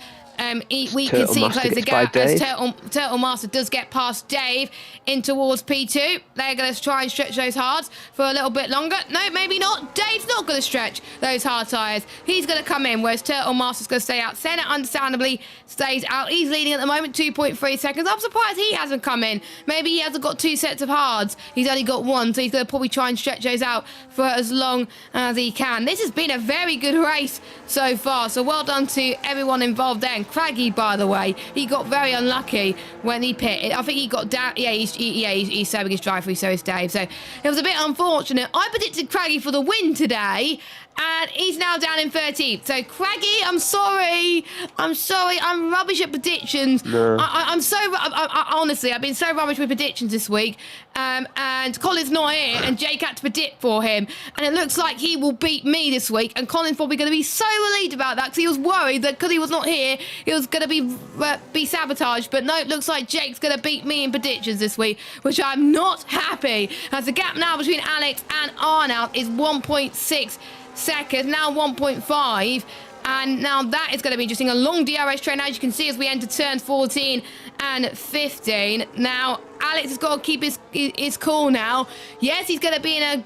we can see close the gap as Turtlemaster does get past Dave in towards P2. They're going to try and stretch those hards for a little bit longer. No, maybe not. Dave's not going to stretch those hard tyres. He's going to come in, whereas Turtlemaster's going to stay out. Senna, understandably, stays out. He's leading at the moment, 2.3 seconds. I'm surprised he hasn't come in. Maybe he hasn't got 2 sets of hards. He's only got 1, so he's going to probably try and stretch those out for as long as he can. This has been a very good race so far, so well done to everyone involved there. And Craggy, by the way, he got very unlucky when he pitted. I think he got down. Yeah, he's serving his drive through, so is Dave. So it was a bit unfortunate. I predicted Craggy for the win today, and he's now down in 13th. So Craggy, I'm sorry. I'm rubbish at predictions. No. Honestly, I've been so rubbish with predictions this week. And Colin's not here, and Jake had to predict for him. And it looks like he will beat me this week. And Colin's probably going to be so relieved about that, because he was worried that because he was not here, he was going to be sabotaged. But no, it looks like Jake's going to beat me in predictions this week, which I'm not happy. As the gap now between Alex and Arnaud is 1.6 seconds, now 1.5. And now that is going to be interesting. A long DRS train, as you can see, as we enter turns 14 and 15. Now, Alex has got to keep his cool now. Yes, he's going to be in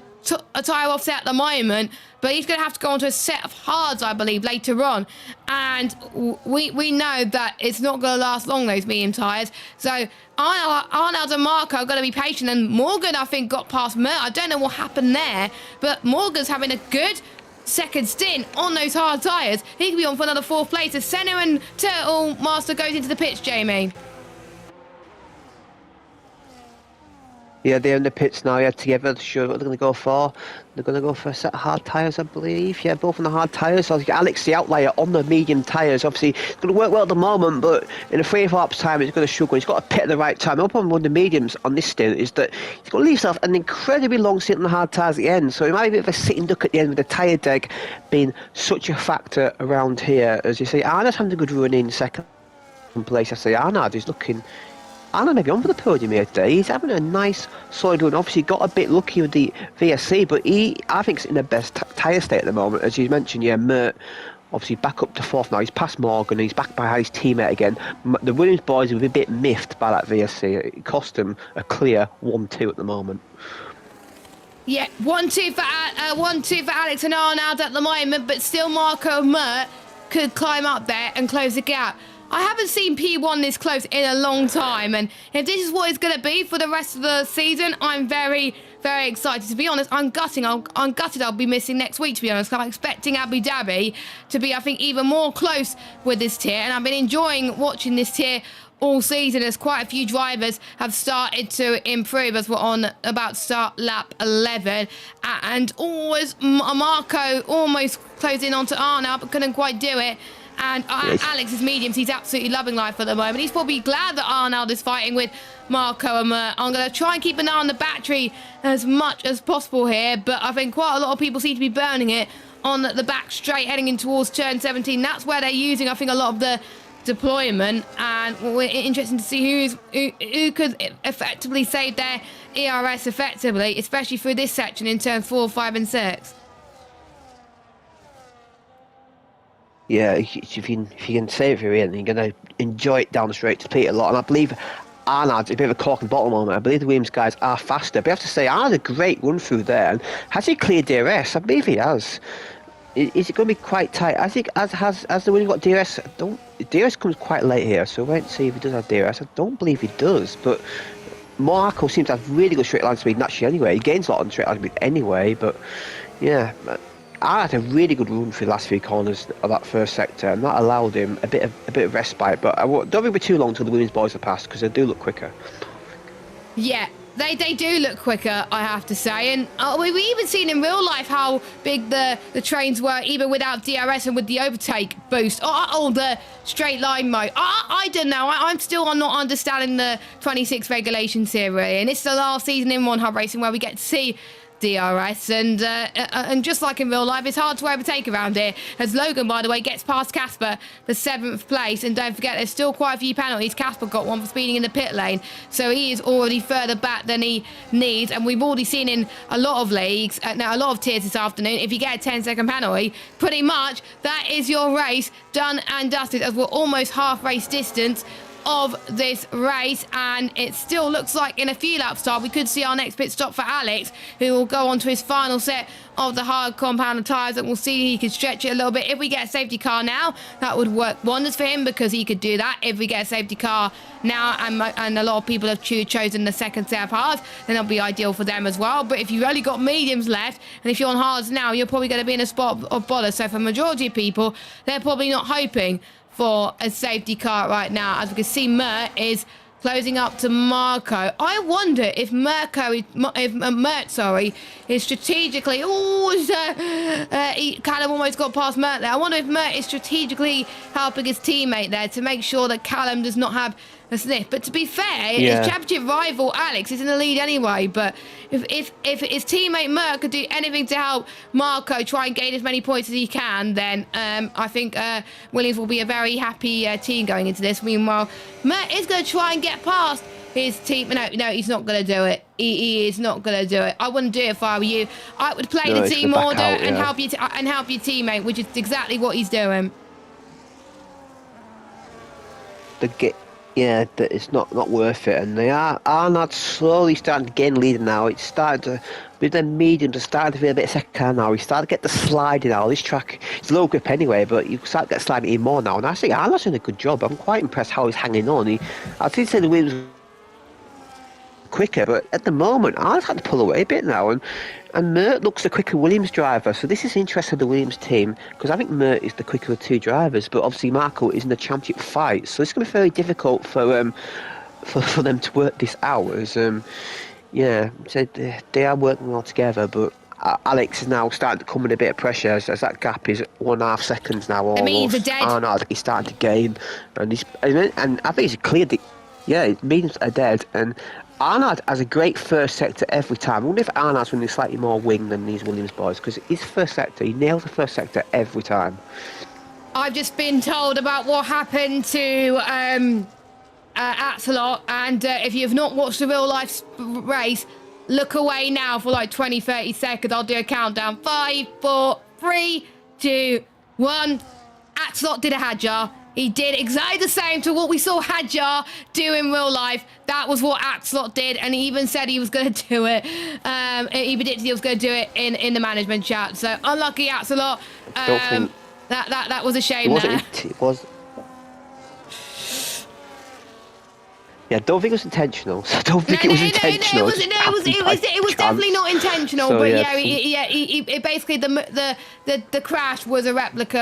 a tyre offset at the moment, but he's going to have to go onto a set of hards, I believe, later on. And we know that it's not going to last long, those medium tyres. So Arnaud and Marco are going to be patient. And Morgan, I think, got past Mert. I don't know what happened there, but Morgan's having a good second stint on those hard tyres. He could be on for another 4th place as Senna and Turtlemaster goes into the pits, Jamie. Yeah, they're in the pits now, together. Sure what they're going to go for. They're going to go for a set of hard tyres, I believe. Yeah, both on the hard tyres. So Alex, the outlier, on the medium tyres. Obviously, it's going to work well at the moment, but in a 3 laps time, he's going to struggle. He's got to pit at the right time. The problem with the mediums on this stint is that he's got to leave himself an incredibly long stint on the hard tyres at the end. So it might be a bit of a sitting duck at the end with the tyre deg being such a factor around here. As you say, Arnaud's having a good run in second place. I say Arnaud is looking... Arnaud may be on for the podium here today. He's having a nice solid run. Obviously got a bit lucky with the VSC, but I think, is in the best tyre state at the moment. As you mentioned, yeah, Mert obviously back up to fourth now. He's past Morgan, he's back behind his teammate again. The Williams boys were a bit miffed by that VSC. It cost them a clear 1-2 at the moment. Yeah, 1-2 for Alex and Arnaud at the moment, but still Marco and Mert could climb up there and close the gap. I haven't seen P1 this close in a long time, and if this is what it's going to be for the rest of the season, I'm very, very excited. To be honest, I'm gutted I'll be missing next week, to be honest. I'm expecting Abu Dhabi to be, I think, even more close with this tier, and I've been enjoying watching this tier all season as quite a few drivers have started to improve as we're on about to start lap 11, and always Marco almost closing onto Arnaud but couldn't quite do it. And Alex is mediums. He's absolutely loving life at the moment. He's probably glad that Arnaud is fighting with Marco and Mert. I'm going to try and keep an eye on the battery as much as possible here, but I think quite a lot of people seem to be burning it on the back straight heading in towards turn 17. That's where they're using, I think, a lot of the deployment, and we're interested to see who could effectively save their ERS effectively, especially through this section in turns 4, 5 and 6. Yeah, if you can save it here, then you're going to enjoy it down the straight to Pete a lot. And I believe Arnaud's a bit of a cork and bottle moment. I believe the Williams guys are faster. But I have to say, Arnaud's a great run through there. And has he cleared DRS? I believe he has. Is it going to be quite tight? I think as the Williams got DRS, DRS comes quite late here, so wait and see if he does have DRS. I don't believe he does, but Marco seems to have really good straight line speed naturally anyway. He gains a lot on straight line speed anyway, but yeah. I had a really good run for the last few corners of that first sector, and that allowed him a bit of respite. But don't be too long till the Williams boys are passed, because they do look quicker. Yeah, they do look quicker, I have to say. And we've even seen in real life how big the trains were, even without DRS and with the overtake boost or the straight line mode. I don't know. I'm still not understanding the 26 regulations here, really. And it's the last season in One Hub Racing where we get to see DRS, and just like in real life, it's hard to overtake around here, as Logan, by the way, gets past Casper for 7th place. And don't forget, there's still quite a few penalties. Casper got one for speeding in the pit lane, so he is already further back than he needs. And we've already seen in a lot of leagues, now a lot of tiers this afternoon, if you get a 10-second penalty, pretty much that is your race done and dusted, as we're almost half race distance of this race. And it still looks like in a few laps time we could see our next pit stop for Alex, who will go on to his final set of the hard compound tyres, and we'll see he could stretch it a little bit. If we get a safety car now, that would work wonders for him, because he could do that. If we get a safety car now, and a lot of people have chosen the second set of hards, then that'll be ideal for them as well. But if you've only got mediums left, and if you're on hards now, you're probably going to be in a spot of bother. So for majority of people, they're probably not hoping for a safety car right now. As we can see, Mert is closing up to Marco. I wonder if Mert is strategically... he kind of almost got past Mert there. I wonder if Mert is strategically helping his teammate there to make sure that Callum does not have a sniff. But to be fair, his championship rival Alex is in the lead anyway. But if his teammate Mert could do anything to help Marco try and gain as many points as he can, then I think Williams will be a very happy team going into this. Meanwhile, Mert is going to try and get past his team. No, he's not going to do it. He is not going to do it. I wouldn't do it if I were you. I would play the team order and help your teammate, which is exactly what he's doing. Yeah, that it's not worth it, and they are not slowly starting to gain lead now. It's starting to, with their medium, to start to feel a bit second car now. We start to get the sliding now. This track, it's low grip anyway, but you start to get sliding in more now. And I think Arnold's doing a good job. I'm quite impressed how he's hanging on. I did say the wheels quicker, but at the moment Arnold's had to pull away a bit now, and Mert looks the quicker Williams driver. So this is interesting for the Williams team, because I think Mert is the quicker of two drivers, but obviously Marco is in the championship fight, so it's going to be very difficult for them to work this out. So they are working well together, but Alex is now starting to come in a bit of pressure as that gap is 1.5 seconds now almost. I mean, he's dead. Arnold is starting to gain, and I think he's cleared it. Yeah, it means are dead, and Arnaud has a great first sector every time. I wonder if Arnaud's running slightly more wing than these Williams boys, because his first sector, he nails the first sector every time. I've just been told about what happened to Axelot, and if you've not watched the real life race, look away now for like 20-30 seconds. I'll do a countdown. 5, 4, 3, 2, 1. Axelot did a Hadjar. He did exactly the same to what we saw Hadjar do in real life. That was what Axelot did, and he even said he was going to do it. He predicted he was going to do it in the management chat. So unlucky Axelot. That was a shame there. It was. Yeah, I don't think it was intentional. I don't think it was intentional. It was definitely not intentional. So, but he basically the crash was a replica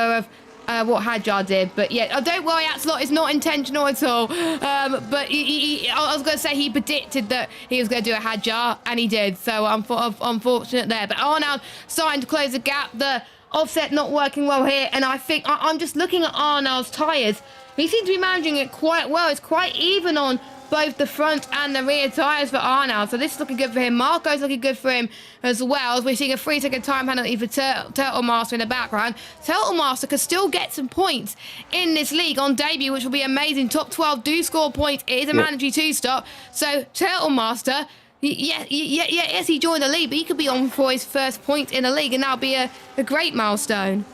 of what Hadjar did. But yeah, don't worry, Axelot is not intentional at all. But I was going to say he predicted that he was going to do a Hadjar, and he did. So unfortunate there. But Arnold starting to close the gap. The offset not working well here, and I think I'm just looking at Arnold's tyres. He seems to be managing it quite well. It's quite even on both the front and the rear tyres for Arnold. So this is looking good for him. Marco's looking good for him as well. As we're seeing a 3-second time penalty for Turtle Master in the background. Turtle Master could still get some points in this league on debut, which will be amazing. Top 12 do score points. It is a mandatory 2-stop. So Turtle Master, yes, he joined the league, but he could be on for his first point in the league, and that'll be a great milestone.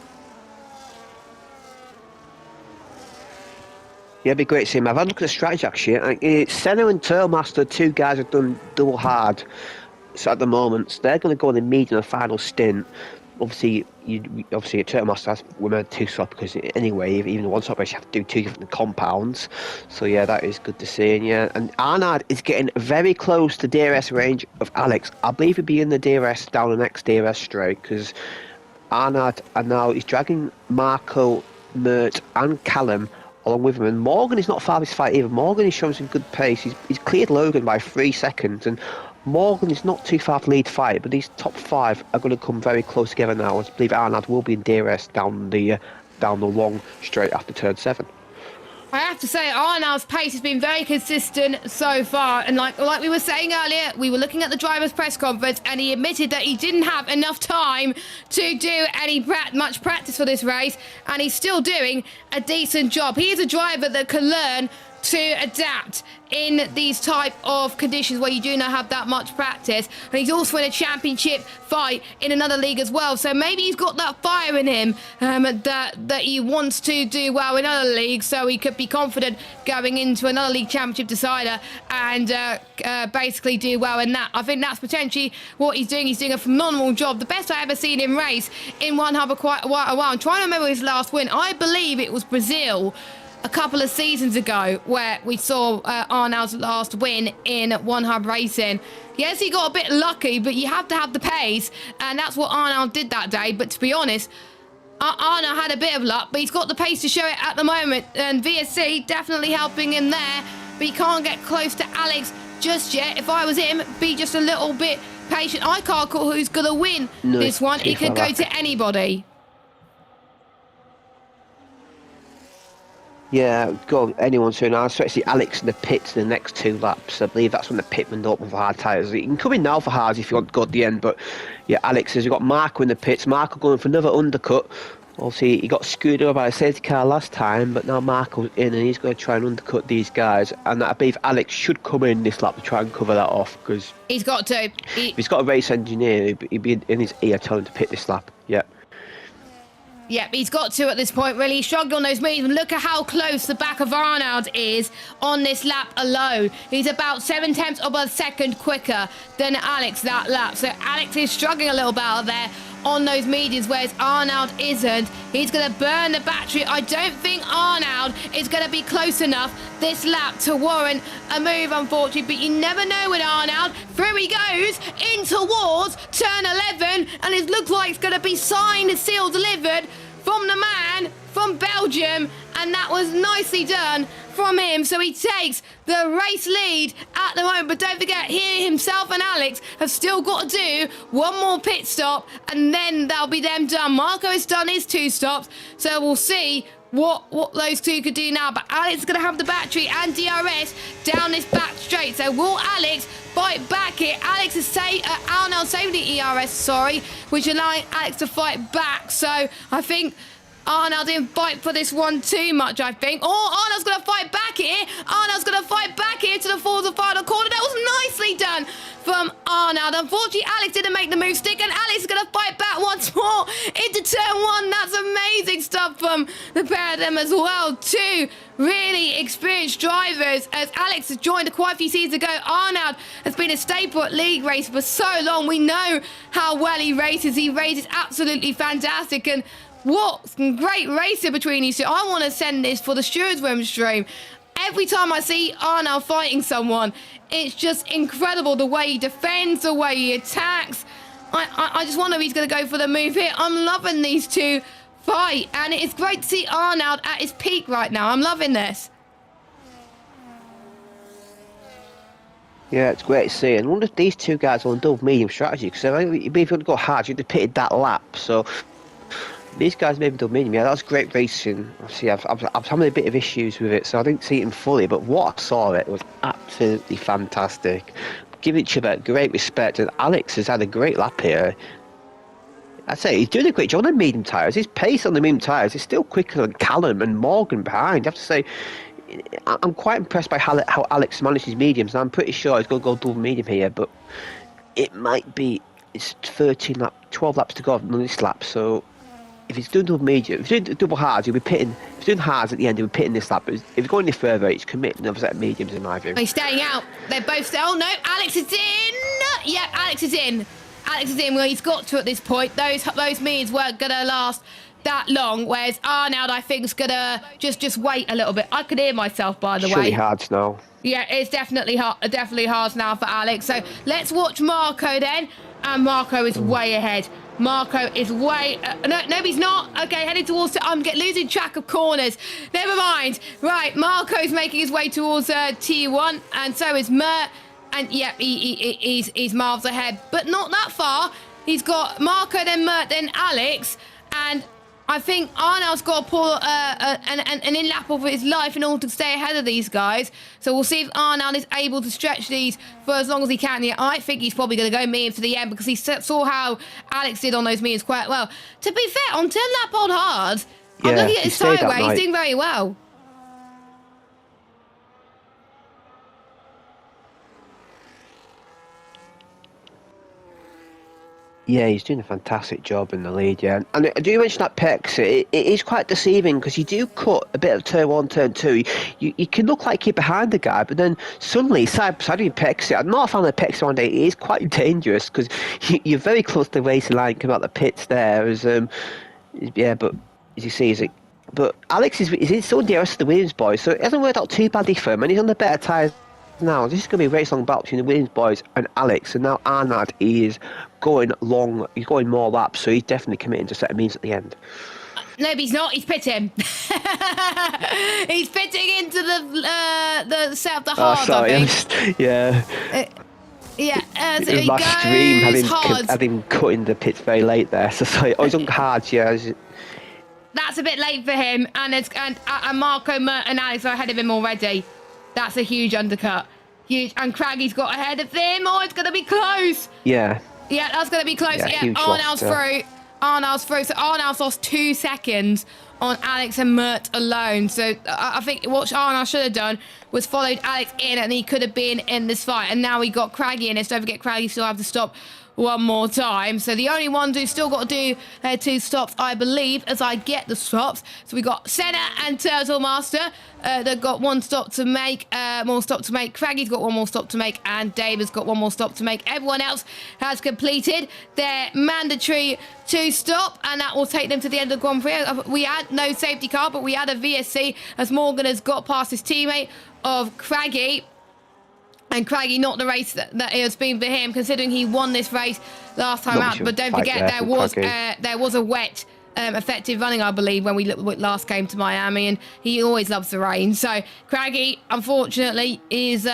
Yeah, it'd be great to see him. I've had a look at the strategy actually. Senna and Turtlemaster, two guys have done double hard. So at the moment, so they're going to go on the medium and final stint. Obviously, a Turtlemaster has women 2-stop because anyway, even the 1-stop race, you have to do 2 different compounds. So yeah, that is good to see. And Arnard is getting very close to DRS range of Alex. I believe he'll be in the DRS down the next DRS straight because Arnard and now he's dragging Marco, Mert, and Callum along with him, and Morgan is not far this fight either. Morgan is showing some good pace. He's cleared Logan by 3 seconds, and Morgan is not too far to lead fight, but these top 5 are going to come very close together now. I believe Arnold will be in DRS down the long straight after turn 7. I have to say, Arnold's pace has been very consistent so far. And like we were saying earlier, we were looking at the driver's press conference, and he admitted that he didn't have enough time to do much practice for this race, and he's still doing a decent job. He is a driver that can learn to adapt in these type of conditions where you do not have that much practice. And he's also in a championship fight in another league as well, so maybe he's got that fire in him that he wants to do well in other leagues, so he could be confident going into another league championship decider and basically do well in that. I think that's potentially what he's doing. He's doing a phenomenal job, the best I ever seen him race in One Hub for quite a while. I'm trying to remember his last win. I believe it was Brazil a couple of seasons ago where we saw Arnold's last win in One Hub Racing. Yes, he got a bit lucky, but you have to have the pace, and that's what Arnold did that day. But to be honest, Arnold had a bit of luck, but he's got the pace to show it at the moment, and VSC definitely helping him there, but he can't get close to Alex just yet. If I was him, be just a little bit patient. I can't call who's going to win this one. It could go to anybody. Yeah, go anyone soon. I expect to see Alex in the pits in the next 2 laps. I believe that's when the pitman open for hard tyres. You can come in now for hards if you want to go at the end, but yeah, Alex has got Marco in the pits. Marco going for another undercut. Obviously, he got screwed over by a safety car last time, but now Marco's in and he's going to try and undercut these guys. And I believe Alex should come in this lap to try and cover that off because he's got to. If he's got a race engineer, he'd be in his ear telling him to pit this lap. Yeah. Yep, he's got to at this point, really. He's struggling on those moves, and look at how close the back of Arnold is on this lap alone. He's about 0.7 of a second quicker than Alex that lap. So Alex is struggling a little bit out there on those mediums, whereas Arnold isn't. He's going to burn the battery. I don't think Arnold is going to be close enough this lap to warrant a move, unfortunately, but you never know with Arnold. Through he goes in towards turn 11, and it looks like it's going to be signed, sealed, delivered from the man from Belgium, and that was nicely done from him. So he takes the race lead at the moment, but don't forget, he himself and Alex have still got to do one more pit stop, and then they'll be them done. Marco has done his 2 stops, so we'll see what those 2 could do now. But Alex is going to have the battery and DRS down this back straight, so will Alex fight back here? Alex is Arnold saving the ERS, which allowing Alex to fight back. So I think Arnold didn't fight for this one too much, I think. Oh, Arnold's going to fight back here. Arnold's going to fight back here to the fourth and final corner. That was nicely done from Arnold. Unfortunately, Alex didn't make the move stick, and Alex is going to fight back once more into turn one. That's amazing stuff from the pair of them as well. Two really experienced drivers, as Alex has joined quite a few seasons ago. Arnold has been a staple at league race for so long. We know how well he races. He races absolutely fantastic, and what great racing between these two. I want to send this for the Stewards Room stream. Every time I see Arnold fighting someone, it's just incredible the way he defends, the way he attacks. I just wonder if he's going to go for the move here. I'm loving these two fight, and it's great to see Arnold at his peak right now. I'm loving this. Yeah, it's great to see. And I wonder if these two guys are on double medium strategy, because if you want to go hard, you'd have pitted that lap. So these guys maybe double medium. Yeah, that was great racing. Obviously, I was having a bit of issues with it, so I didn't see it fully. But what I saw it was absolutely fantastic. Give each other great respect, and Alex has had a great lap here. I'd say he's doing a great job on the medium tyres. His pace on the medium tyres is still quicker than Callum and Morgan behind. I have to say, I'm quite impressed by how Alex manages mediums, and I'm pretty sure he's going to go double medium here, but it might be, it's 12 laps to go on this lap, so if he's doing double medium, if he's doing double hards, he'll be pitting, if he's doing hards at the end, he'll be pitting this lap, but if he's going any further, he's committing another set of mediums in my view. He's staying out. They're both still, oh no, Alex is in! Yep, Alex is in. Alex is in. Well, he's got to at this point. Those mediums weren't going to last that long, whereas Arnold, I think, is going to just wait a little bit. I could hear myself, by the way. Surely hards now. Yeah, it's definitely hard now for Alex. So let's watch Marco then. And Marco is way ahead. Marco is way... no, he's not. Okay, heading towards... I'm losing track of corners. Never mind. Right, Marco's making his way towards T1, and so is Mert. And, yeah, he's miles ahead, but not that far. He's got Marco, then Mert, then Alex, and I think Arnold's got to pull an in-lap of his life in order to stay ahead of these guys. So we'll see if Arnold is able to stretch these for as long as he can. Yeah, I think he's probably going to go medium to the end, because he saw how Alex did on those mediums quite well. To be fair, on 10-lap old hard, I'm looking at his sideway, he's doing very well. Yeah, he's doing a fantastic job in the lead, yeah. And I do mention that Pex, it is quite deceiving, because you do cut a bit of turn one, turn two. You can look like you're behind the guy, but then suddenly, side with Pex, I'm not a fan of Pex one day. It is quite dangerous, because you're very close to the racing line, coming out the pits there. Yeah, but as you see, but Alex is so nearest to the Williams boys, so it hasn't worked out too badly for him, and he's on the better tyres now. This is going to be a race long battle between the Williams boys and Alex, and now Arnold is going long, he's going more laps, so he's definitely committing to set of means at the end. No, he's not. He's pitting. He's pitting into the set of the hard, I think. Yeah. Yeah, as he my goes stream hard. had him cutting the pits very late there, so sorry. Oh, he's on hard, yeah. That's a bit late for him, and Marco, Mert, and Alex are ahead of him already. That's a huge undercut. Huge, and Craggy's got ahead of him. Oh, it's going to be close. Yeah. Yeah, that's going to be close. Yeah, Arnold's through. Arnold's through. So Arnold's lost 2 seconds on Alex and Mert alone. So I think what Arnold should have done was followed Alex in, and he could have been in this fight. And now he got Craggy in it. So don't forget, Craggy still have to stop one more time. So the only ones who's still got to do 2 stops, I believe, as I get the stops. So we got Senna and Turtle Master. They've got 1 stop to make, more stop to make. Craggy's got 1 more stop to make, and David's got 1 more stop to make. Everyone else has completed their mandatory 2 stop, and that will take them to the end of the Grand Prix. We had no safety car, but we had a VSC, as Morgan has got past his teammate of Craggy. And Craggy, not the race that it has been for him, considering he won this race last time out. But don't forget, there was a wet effective running, I believe, when we last came to Miami, and he always loves the rain. So Craggy, unfortunately, is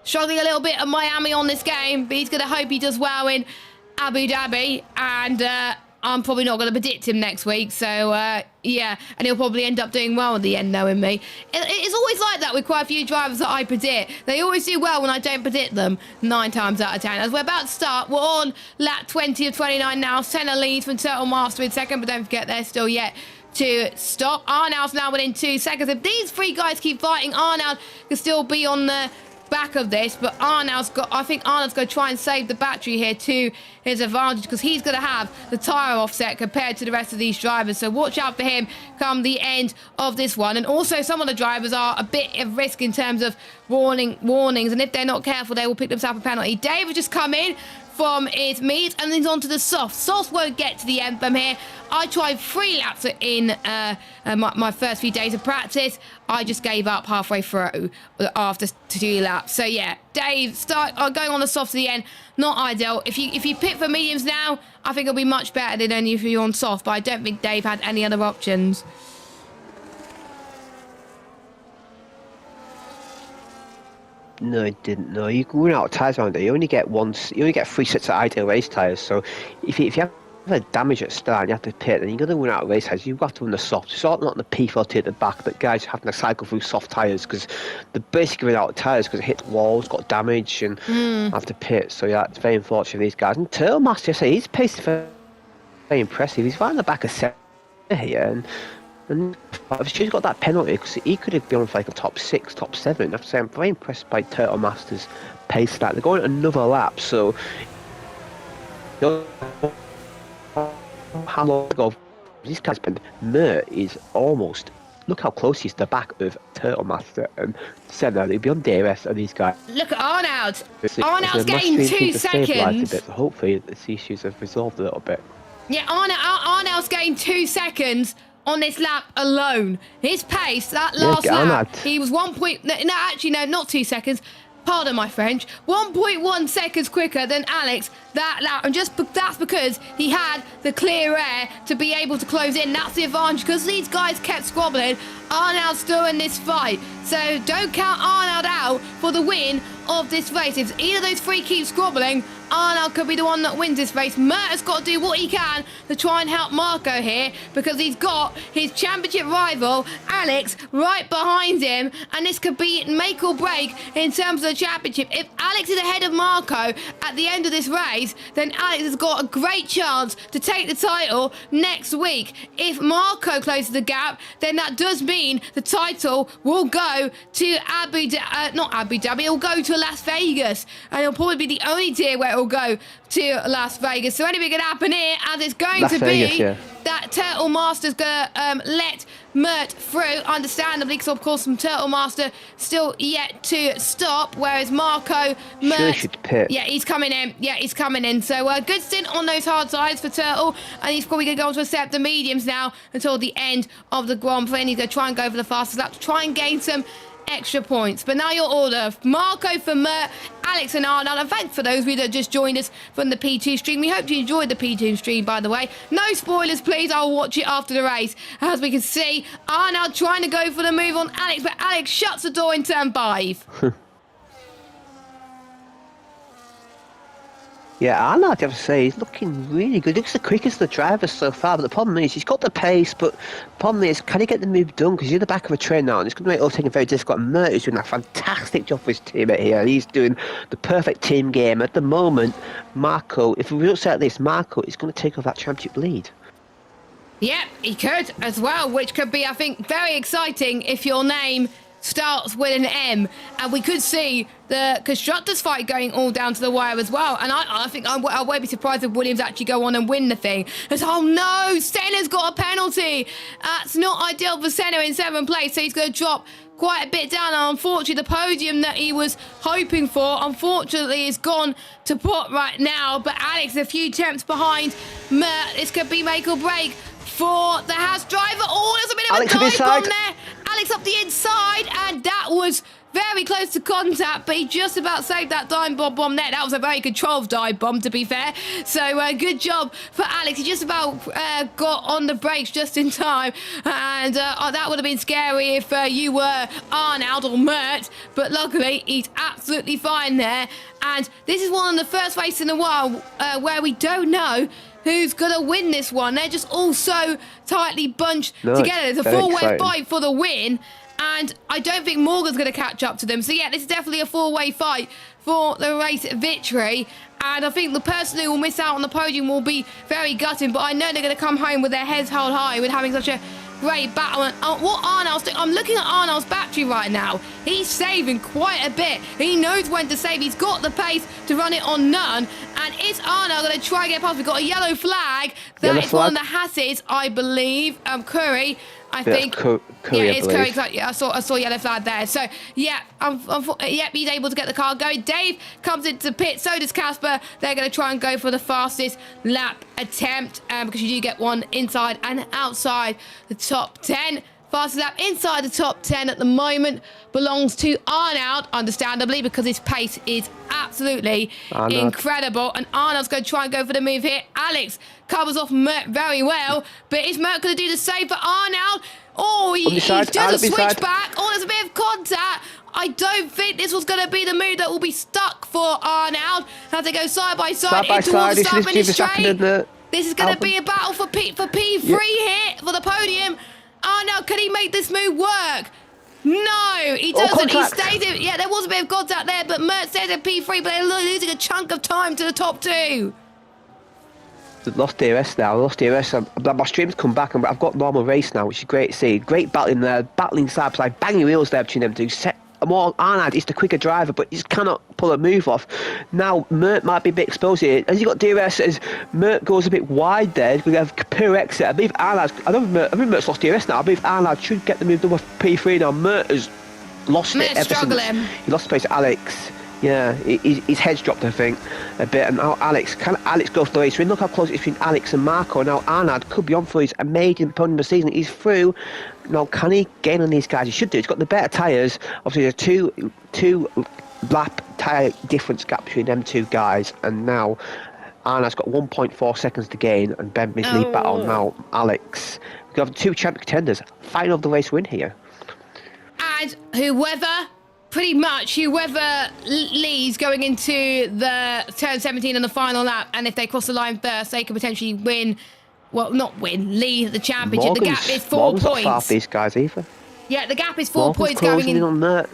struggling a little bit at Miami on this game, but he's going to hope he does well in Abu Dhabi, and I'm probably not going to predict him next week, so yeah, and he'll probably end up doing well in the end, knowing me. It's always like that with quite a few drivers that I predict. They always do well when I don't predict them 9 times out of 10. As we're about to start, we're on lap 20 of 29 now. Senna leads from Turtle Master in second, but don't forget they're still yet to stop. Arnold's now within 2 seconds. If these 3 guys keep fighting, Arnold can still be on the back of this, but I think Arnold's going to try and save the battery here to his advantage, because he's going to have the tyre offset compared to the rest of these drivers. So watch out for him come the end of this one. And also some of the drivers are a bit at risk in terms of warnings, and if they're not careful, they will pick themselves a penalty. Dave has just come in from his mediums and then onto the soft. Softs won't get to the end from here. I tried 3 laps in my first few days of practice. I just gave up halfway through after 2 laps. So yeah, Dave going on the soft to the end, not ideal. If you pick for mediums now, I think it'll be much better than only if you're on soft, but I don't think Dave had any other options. No, it didn't. No, you can run out of tyres around there. You only get 3 sets of ideal race tyres. So if you have a damage at start and you have to pit, then you're going to run out of race tyres. You've got to run the soft. It's not the P40 at the back, but guys having to cycle through soft tyres because they're basically running out of tyres because it hit the walls, got damage, and have to pit. So yeah, it's very unfortunate for these guys. And Turtlemaster, yesterday, his pace is very impressive. He's right in the back of 7 here, and she's got that penalty because he could have been on for like a top 6, top 7. I have to say, I'm very impressed by Turtlemaster's pace. That they're going another lap, so how long ago this guy's been? Mert is almost. Look how close he's to the back of Turtlemaster and Senna. They'll be on DRS and these guys. Look at Arnold. Arnold's gained 2 seconds. So hopefully these issues have resolved a little bit. Yeah, Arnold's gained 2 seconds on this lap alone. His pace, that last lap, he was 1 point... No, actually, no, not 2 seconds. Pardon my French. 1.1 seconds quicker than Alex that lap. And that's because he had the clear air to be able to close in. That's the advantage, because these guys kept squabbling. Arnold's still in this fight. So don't count Arnold out for the win of this race. If either of those 3 keep squabbling, Arnold could be the one that wins this race. Mert has got to do what he can to try and help Marco here, because he's got his championship rival, Alex, right behind him. And this could be make or break in terms of the championship. If Alex is ahead of Marco at the end of this race, then Alex has got a great chance to take the title next week. If Marco closes the gap, then that does mean the title will go to not Abu Dhabi, it'll go to Las Vegas. And it'll probably be the only tier where it'll go to Las Vegas. So anything can happen here, as it's going to be that Turtlemaster's going to let Mert through, understandably, because of course Turtlemaster still yet to stop, whereas Marco, Mert, should pit. Yeah, he's coming in. Yeah, he's coming in. So good stint on those hard sides for Turtle, and he's probably going to go on to accept the mediums now until the end of the Grand Prix. And he's going to try and go for the fastest lap to try and gain some extra points. But now your order: Marco for Mert, Alex and Arnold. And thanks for those of you that just joined us from the P2 stream. We hope you enjoyed the P2 stream, by the way. No spoilers, please. I'll watch it after the race. As we can see, Arnold trying to go for the move on Alex, but Alex shuts the door in turn 5. Yeah, Arnold, I have to say, he's looking really good. He looks the quickest of the drivers so far, but the problem is he's got the pace, but the problem is, can he get the move done? Because he's in the back of a train now, and it's going to make overtaking very difficult. And Mert is doing a fantastic job for his teammate here. He's doing the perfect team game. At the moment, Marco, if we look at this, Marco is going to take off that championship lead. Yeah, he could as well, which could be, I think, very exciting if your name starts with an M, and we could see the constructors fight going all down to the wire as well. And I think I won't be surprised if Williams actually go on and win the thing. As oh no, Senna's got a penalty. That's not ideal for Senna in 7th place, so he's going to drop quite a bit down. And unfortunately, the podium that he was hoping for, unfortunately, is gone to pot right now. But Alex, a few attempts behind Mert. This could be make or break for the Haas driver. Oh, there's a bit of Alex a dive bomb there. Alex up the inside, and that was very close to contact, but he just about saved that dive bomb there. That was a very controlled dive bomb, to be fair. So good job for Alex. He just about got on the brakes just in time, and that would have been scary if you were Arnold or Mert, but luckily he's absolutely fine there. And this is one of the first races in a while where we don't know who's going to win this one. They're just all so tightly bunched together. There's a four-way fight for the win, and I don't think Morgan's going to catch up to them. So, yeah, this is definitely a four-way fight for the race victory. And I think the person who will miss out on the podium will be very gutted, but I know they're going to come home with their heads held high with having such a great battle. And what Arnold's doing, I'm looking at Arnold's battery right now. He's saving quite a bit. He knows when to save. He's got the pace to run it on none. And is Arnold going to try and get past? We've got a yellow flag. That is one of the Hasses, I believe. Curry. I think. Curry, yeah, it's Curry. Exactly. I saw yellow flag there. So yeah, yep, he's able to get the car going. Dave comes into pit. So does Casper. They're going to try and go for the fastest lap attempt because you do get one inside and outside the top 10. Fastest lap inside the top 10 at the moment belongs to Arnold, understandably, because his pace is absolutely incredible. And Arnold's going to try and go for the move here. Alex covers off Mert very well, but is Mert going to do the same for Arnold? Oh, he does a switchback. Oh, there's a bit of contact. I don't think this was going to be the move that will be stuck for Arnold as they go side by side in towards the start finish straight. This is going to be a battle for P3 here for the podium. Oh no, can he make this move work? No, he doesn't. He stays in. Yeah, there was a bit of contact there, but Mert stays in P3, but they're losing a chunk of time to the top 2. They've lost DRS now. Lost DRS. My stream's come back, and I've got normal race now, which is great to see. Great battling there, battling side by side, banging wheels there between them two. Arnold is the quicker driver, but he just cannot pull a move off. Now, Mert might be a bit exposed here. As he got DRS, as Mert goes a bit wide there, we have poor exit. I believe Arnold, I think Mert's lost DRS now. I believe Arnold should get the move done with P3 now. Mert has lost it ever since. He lost space to Alex. Yeah, his head's dropped, I think, a bit. And now Alex go for the race? Look how close it's between Alex and Marco. Now Arnold could be on for his amazing podium of the season. He's through. Now, can he gain on these guys? He should do. He's got the better tyres. Obviously, there's two lap tyre difference gap between them two guys. And now Arnold's got 1.4 seconds to gain, and Ben is lead battle now. Alex. We have 2 champion contenders. Final of the race win here. And whoever leads going into the turn 17 on the final lap, and if they cross the line first, they could potentially win. Well, not win, lead the championship. The gap is 4 points. Not far these guys either. Yeah, the gap is 4 points going in. On that.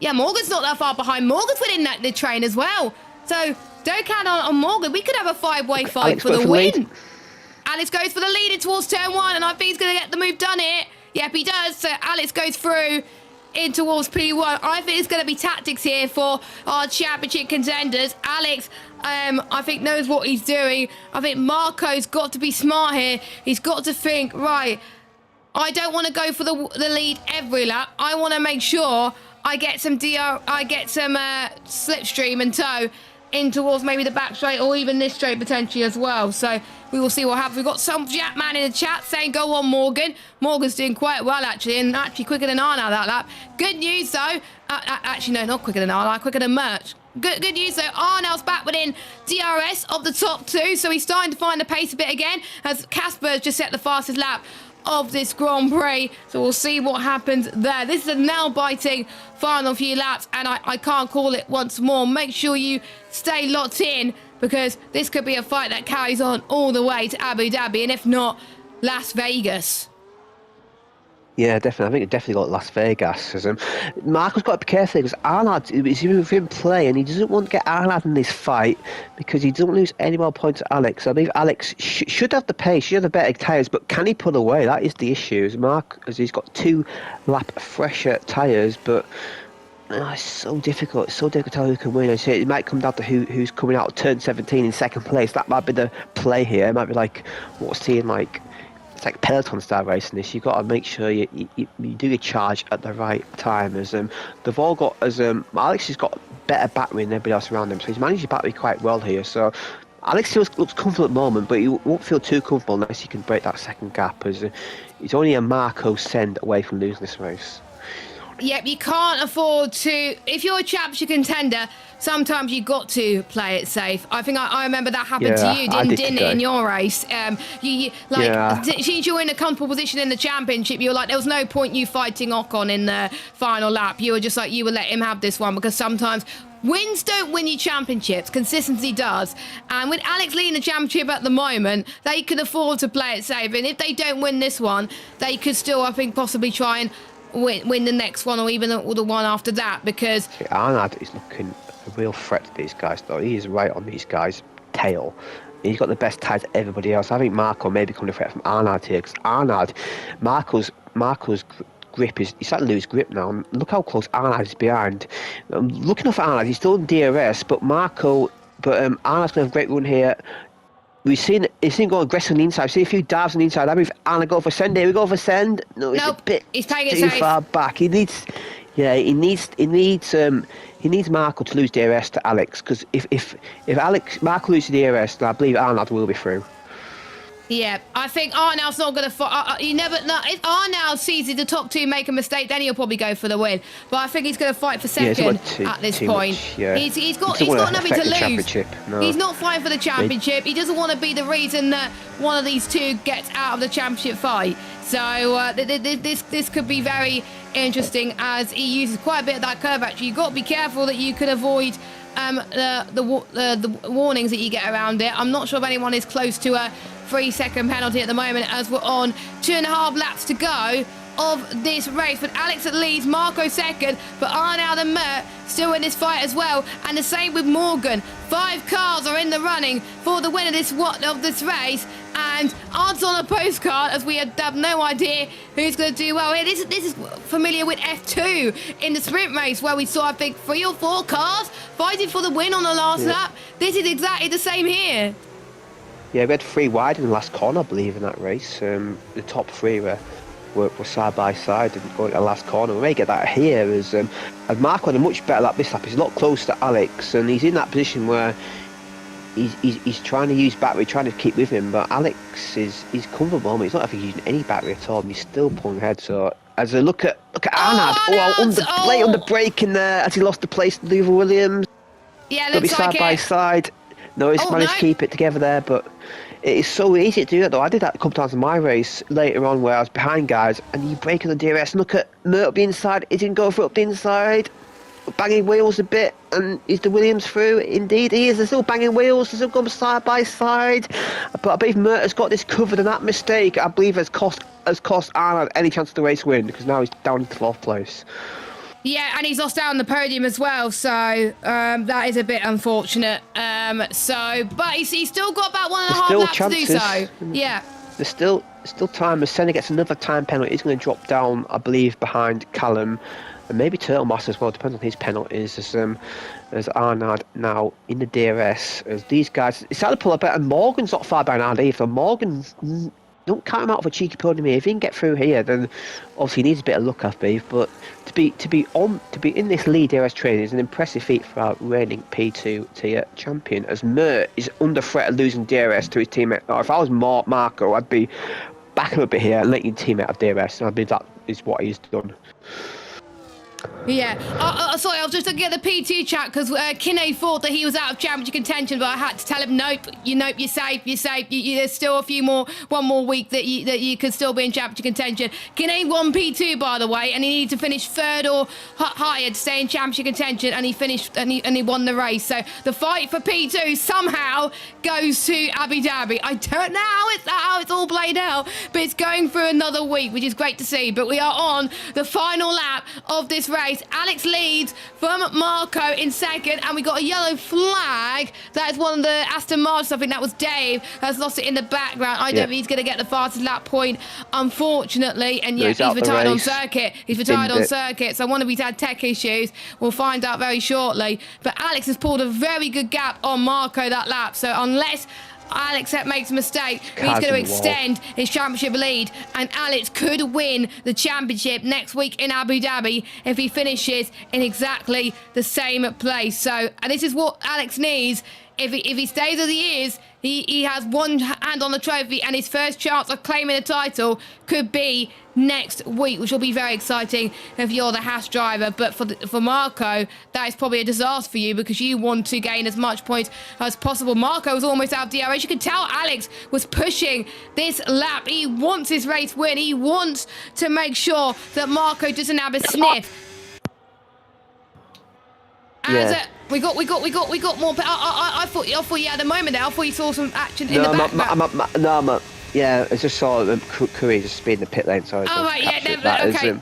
Yeah, Morgan's not that far behind. Morgan's winning the train as well. So don't count on Morgan. We could have a 5-way fight for the win. Alex goes for the lead in towards turn 1, and I think he's going to get the move done here. Yep, he does. So Alex goes through in towards P1. I think it's going to be tactics here for our championship contenders. Alex, I think, knows what he's doing. I think Marco's got to be smart here. He's got to think, right, I don't want to go for the lead every lap. I want to make sure I get some slipstream and tow in towards maybe the back straight or even this straight potentially as well. So we will see what happens. We've got some Jackman in the chat saying go on Morgan. Morgan's doing quite well actually, and actually quicker than Arnold that lap. Good news though, actually no, not quicker than Arnold, quicker than Mert. Good news though, Arnold's back within DRS of the top 2, so he's starting to find the pace a bit again as Casper has just set the fastest lap of this Grand Prix, so we'll see what happens there. This is a nail-biting final few laps, and I can't call it once more. Make sure you stay locked in, because this could be a fight that carries on all the way to Abu Dhabi, and if not, Las Vegas. Yeah, definitely. I think it definitely got Las Vegas. Marco's got to be careful because Arnold is in play, and he doesn't want to get Arnold in this fight because he doesn't lose any more points to Alex. I believe Alex should have the pace, should have the better tyres, but can he pull away? That is the issue. As he's got 2 lap fresher tyres, but it's so difficult. It's so difficult to tell who can win. I say it might come down to who's coming out of turn 17 in second place. That might be the play here. It might be like what's seeing like. It's like Peloton style racing this. You've got to make sure you do your charge at the right time. As they've all got Alex has got better battery than everybody else around him, so he's managed his battery quite well here. So Alex looks comfortable at the moment, but he won't feel too comfortable unless he can break that second gap. As he's only a Marco send away from losing this race. Yep, you can't afford to. If you're a championship contender, sometimes you've got to play it safe. I think I remember that happened to you, didn't it, in your race? Since you're in a comfortable position in the championship, you're like, there was no point you fighting Ocon in the final lap. You were just like, you would let him have this one, because sometimes wins don't win you championships. Consistency does. And with Alex leading the championship at the moment, they can afford to play it safe. And if they don't win this one, they could still, I think, possibly try and win the next one, or even the one after that, because Arnold is looking a real threat to these guys though. He is right on these guys' tail. he's got the best ties to everybody else. I think Marco may become a threat from Arnaud here, because Marco's grip is, he's starting to lose grip now. And look how close Arnaud is behind. Looking off at Arnaud, he's still in DRS, but Arnaud's going to have a great run here. We've seen him go aggressive on the inside. We've seen a few dives on the inside. Have Arnaud go for send? Here we go for send. No, he's nope, a bit he's playing it too safe. far back. He needs Marco to lose DRS to Alex, because if Marco loses DRS, then I believe Arnaud will be through. Yeah, I think Arnaud's not going to fight. You never know. If Arnaud sees the top two make a mistake, then he'll probably go for the win. But I think he's going to fight for second at this point. Much, yeah. He's got nothing to lose. No. He's not fighting for the championship. He doesn't want to be the reason that one of these two gets out of the championship fight. So this could be very interesting, as he uses quite a bit of that curve. Actually, you've got to be careful that you can avoid the warnings that you get around it. I'm not sure if anyone is close to a 3-second penalty at the moment, as we're on 2.5 laps to go of this race. But Alex at leads, Marco second, but Arnaud and Mert still in this fight as well. And the same with Morgan. 5 cars are in the running for the win of this race. And odds on a postcard, as we have no idea who's going to do well here. This is familiar with F2 in the sprint race, where we saw, I think, 3 or 4 cars fighting for the win on the last lap. This is exactly the same here. Yeah, we had 3 wide in the last corner, I believe, in that race. The top 3 were side by side and going to the last corner. We may get that here, as Marco had a much better lap this lap. He's a lot closer to Alex, and he's in that position where he's trying to use battery, trying to keep with him, but Alex he's comfortable. He's not actually using any battery at all, and he's still pulling ahead. So as I look at Arnaud, on the brake in there, as he lost the place to Lever Williams. Yeah, looks like side by side. No, he's managed to keep it together there, but it is so easy to do that though. I did that a couple times in my race later on, where I was behind guys and you break on the DRS. Look at Mert up the inside, he didn't go for up the inside, banging wheels a bit, and is the Williams through? Indeed he is. They're still banging wheels, they're still going side by side, but I believe Mert has got this covered, and that mistake I believe has cost Arnaud any chance of the race win, because now he's down to 4th place. Yeah, and he's lost out on the podium as well, so that is a bit unfortunate. But he's still got about 1.5 laps to do so. Yeah. There's still time. As Senna gets another time penalty, he's going to drop down, I believe, behind Callum, and maybe Turtlemaster as well. Depends on his penalties. As Arnaud now in the DRS, as these guys, it's starting to pull a bit, and Morgan's not far behind Arnaud either. Morgan, don't count him out for a cheeky podium here. If he can get through here, then obviously he needs a bit of luck, I believe. But to be in this lead DRS training is an impressive feat for our reigning P2 tier champion, as Mert is under threat of losing DRS to his teammate. Now, if I was Marco, I'd be backing up a bit here and letting your teammate have DRS, and I believe that is what he's done. Yeah. Sorry, I was just looking at the P2 chat, because Kinney thought that he was out of championship contention, but I had to tell him, nope, you're safe. There's still one more week that you could still be in championship contention. Kinney won P2, by the way, and he needed to finish 3rd or higher to stay in championship contention, and he finished and he won the race. So the fight for P2 somehow goes to Abu Dhabi. I don't know how it's all played out, but it's going through another week, which is great to see. But we are on the final lap of this race. Alex leads from Marco in second, and we got a yellow flag. That is one of the Aston Martins. I think that was Dave has lost it in the background. I don't think he's going to get the fastest lap point, unfortunately. And yet he's retired on circuit. So one of his had tech issues. We'll find out very shortly. But Alex has pulled a very good gap on Marco that lap. So unless Alex makes a mistake, he's going to extend his championship lead, and Alex could win the championship next week in Abu Dhabi if he finishes in exactly the same place. So, and this is what Alex needs. If he stays as he is, he has one hand on the trophy, and his first chance of claiming the title could be next week, which will be very exciting if you're the Haas driver. But for Marco, that is probably a disaster for you, because you want to gain as much points as possible. Marco was almost out of DRS. You could tell Alex was pushing this lap. He wants his race win. He wants to make sure that Marco doesn't have a sniff. We got more. I thought you had a moment there. I thought you saw some action in the back. Yeah, I just saw Curry just speeding the pit lane. So right, yeah, okay.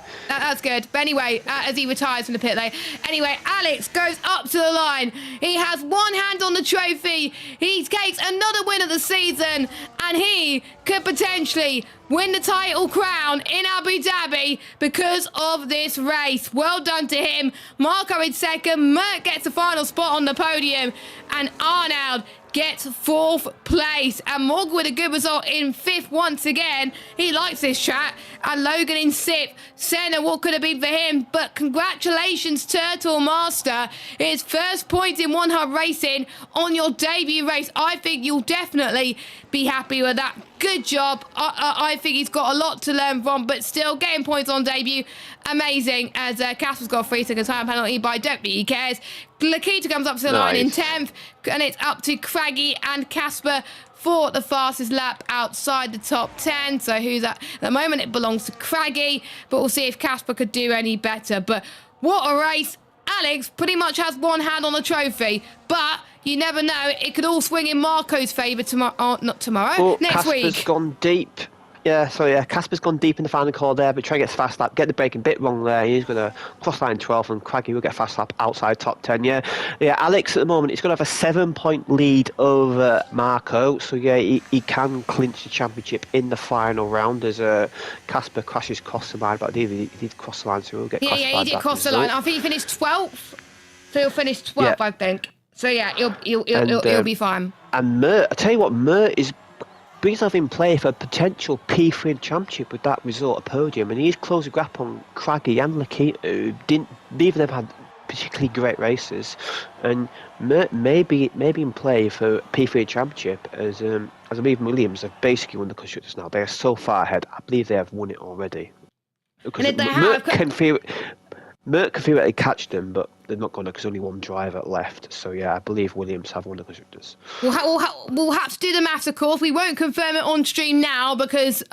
That's good. But anyway, as he retires from the pit lane. Anyway, Alex goes up to the line. He has one hand on the trophy. He takes another win of the season, and he could potentially win the title crown in Abu Dhabi because of this race. Well done to him. Marco in second. Mert gets the final spot on the podium, and Arnaud gets 4th place, and Morgan with a good result in 5th once again. He likes this track. And Logan in 6th. Senna, what could have been for him? But congratulations, Turtle Master. His first point in One Hub Racing on your debut race. I think you'll definitely be happy with that. Good job. I think he's got a lot to learn from, but still getting points on debut. Amazing, as Casper's got a 3-second time penalty, but I don't think he cares. Lakita comes up to the line in 10th, and it's up to Craggy and Casper for the fastest lap outside the top 10. So who's that? At the moment, it belongs to Craggy, but we'll see if Casper could do any better. But what a race. Alex pretty much has one hand on the trophy, but you never know. It could all swing in Marco's favour tomorrow. Not tomorrow, next week. Casper's gone deep. Casper's gone deep in the final call there, but try to get fast lap, get the braking bit wrong there. He's going to cross line 12, and Craggy will get fast lap outside top 10. Yeah, Alex at the moment, he's going to have a 7-point lead over Marco, so yeah, he can clinch the championship in the final round as Casper crashes across the line, but I believe he did cross the line, so he'll get classified. Yeah, he did cross the line. I think he finished 12th, so he'll finish 12th, I think. So yeah, he'll be fine. And Mert, I tell you what, Mert brings himself in play for a potential P3 championship with that result of podium, and he's closed the gap on Craggy and Lakita, who neither of them had particularly great races, and Mert may be in play for P3 championship as I believe Williams have basically won the constructors now. They are so far ahead. I believe they have won it already. Because Mert can theoretically catch them, but they're not going to because only one driver left. So yeah, I believe Williams have won the constructors. We'll have to do the maths, of course. We won't confirm it on stream now because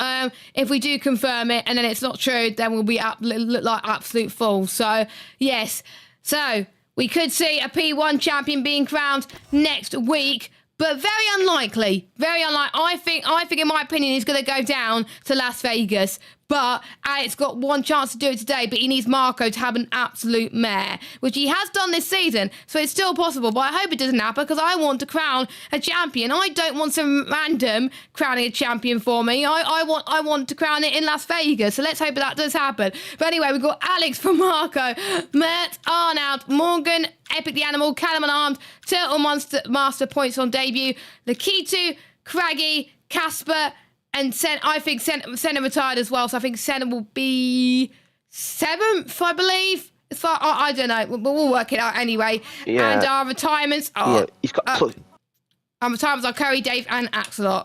if we do confirm it and then it's not true, then we'll be look like absolute fools. So yes, so we could see a P1 champion being crowned next week. But very unlikely. Very unlikely. I think, in my opinion, he's going to go down to Las Vegas. But Alex got one chance to do it today, but he needs Marco to have an absolute mare, which he has done this season. So it's still possible, but I hope it doesn't happen because I want to crown a champion. I don't want some random crowning a champion for me. I want to crown it in Las Vegas. So let's hope that does happen. But anyway, we've got Alex for Marco, Mert, Arnaud, Morgan, Epic the Animal, Callum Unarmed, Turtle Master points on debut, Lakitu, Craggy, Casper, and I think Senna retired as well, so I think Senna will be 7th, I believe. I don't know, but we'll work it out anyway. Yeah. And our retirements are... he's got... our retirements are Curry, Dave, and Axelot.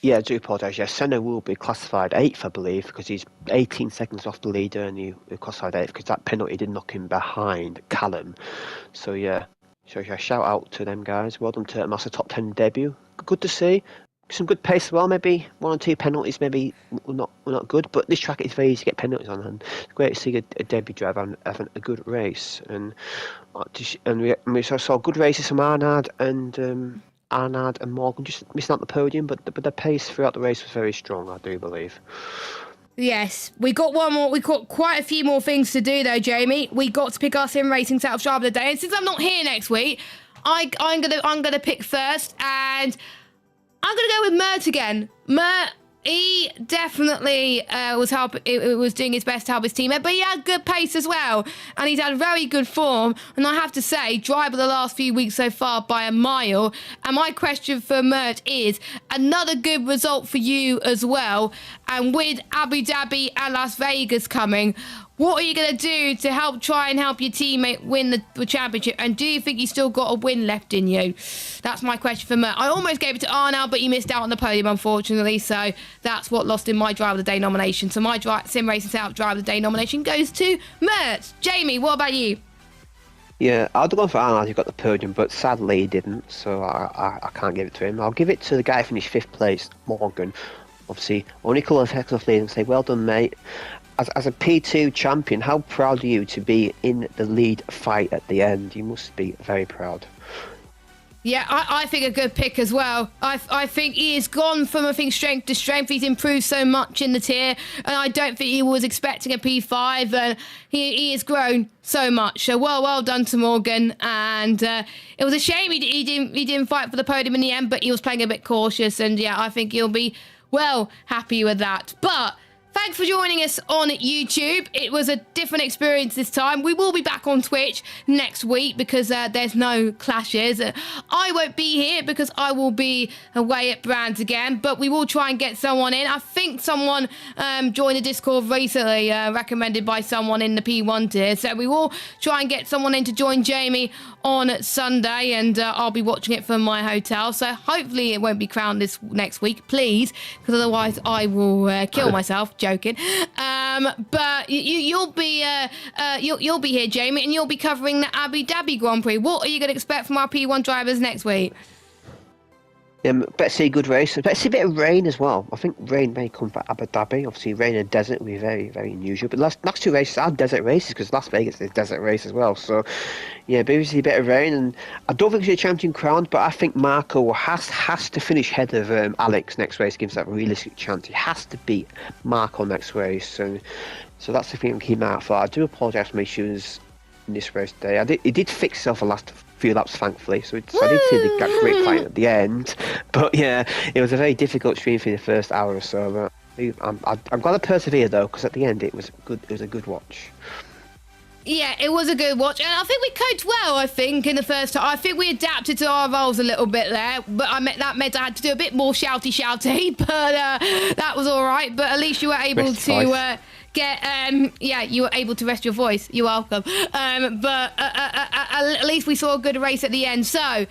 Yeah, I do apologise. Yeah, Senna will be classified 8th, I believe, because he's 18 seconds off the leader, and he classified 8th because that penalty did knock him behind Callum. So yeah, shout out to them guys. Well done to Master top 10 debut. Good to see. Some good pace as well. Maybe 1 or 2 penalties maybe were not good, but this track is very easy to get penalties on, and it's great to see a debut driver having a good race. And we saw good races from Arnaud and Morgan just missing out the podium, but the pace throughout the race was very strong, I do believe. Yes, we got one more. We got quite a few more things to do though, Jamie. We got to pick our sim racing set of driver of the day, and since I'm not here next week, I'm gonna pick first, and I'm going to go with Mert again. Mert, he definitely was doing his best to help his teammate, but he had good pace as well. And he's had very good form. And I have to say, driver the last few weeks so far by a mile. And my question for Mert is, another good result for you as well. And with Abu Dhabi and Las Vegas coming, what are you going to do to try and help your teammate win the championship? And do you think you still got a win left in you? That's my question for Mert. I almost gave it to Arnaud, but he missed out on the podium, unfortunately. So that's what lost in my Driver of the Day nomination. So my Sim Racing Setup Driver of the Day nomination goes to Mert. Jamie, what about you? Yeah, I'd have gone for Arnaud who got the podium, but sadly he didn't, so I can't give it to him. I'll give it to the guy who finished 5th place, Morgan. Obviously, only a couple of seconds off lead, and say, well done, mate. As a P2 champion, how proud are you to be in the lead fight at the end? You must be very proud. Yeah, I think a good pick as well. I think he has gone from, I think, strength to strength. He's improved so much in the tier, and I don't think he was expecting a P5, and he has grown so much. So well done to Morgan, and it was a shame he didn't fight for the podium in the end, but he was playing a bit cautious, and yeah, I think he'll be well happy with that. But thanks for joining us on YouTube. It was a different experience this time. We will be back on Twitch next week because there's no clashes. I won't be here because I will be away at Brands again, but we will try and get someone in. I think someone joined the Discord recently, recommended by someone in the P1 tier. So we will try and get someone in to join Jamie on Sunday, and I'll be watching it from my hotel. So hopefully it won't be crowned this next week, please, because otherwise I will kill myself. Joking. But you'll be here, Jamie, and you'll be covering the Abu Dhabi Grand Prix. What are you going to expect from our P1 drivers next week? Better see a good race. Better see a bit of rain as well. I think rain may come for Abu Dhabi. Obviously, rain and desert will be very, very unusual. But last two races are desert races because Las Vegas is a desert race as well. So, yeah, maybe see a bit of rain. And I don't think it's a champion crowned, but I think Marco has to finish ahead of Alex next race. Gives that a realistic chance. He has to beat Marco next race. So that's the thing to keep an eye out for. I do apologise for my issues in this race today. He did fix himself the last few laps, thankfully, so I did see the great fight at the end. But yeah, it was a very difficult stream for the first hour or so. But I'm glad I persevered though, because at the end it was good. It was a good watch. Yeah, it was a good watch, and I think we coped well. I think in the first time, I think we adapted to our roles a little bit there. But that meant I had to do a bit more shouty, but that was all right. But at least you were able to. You were able to rest your voice. You're welcome. But at least we saw a good race at the end. So,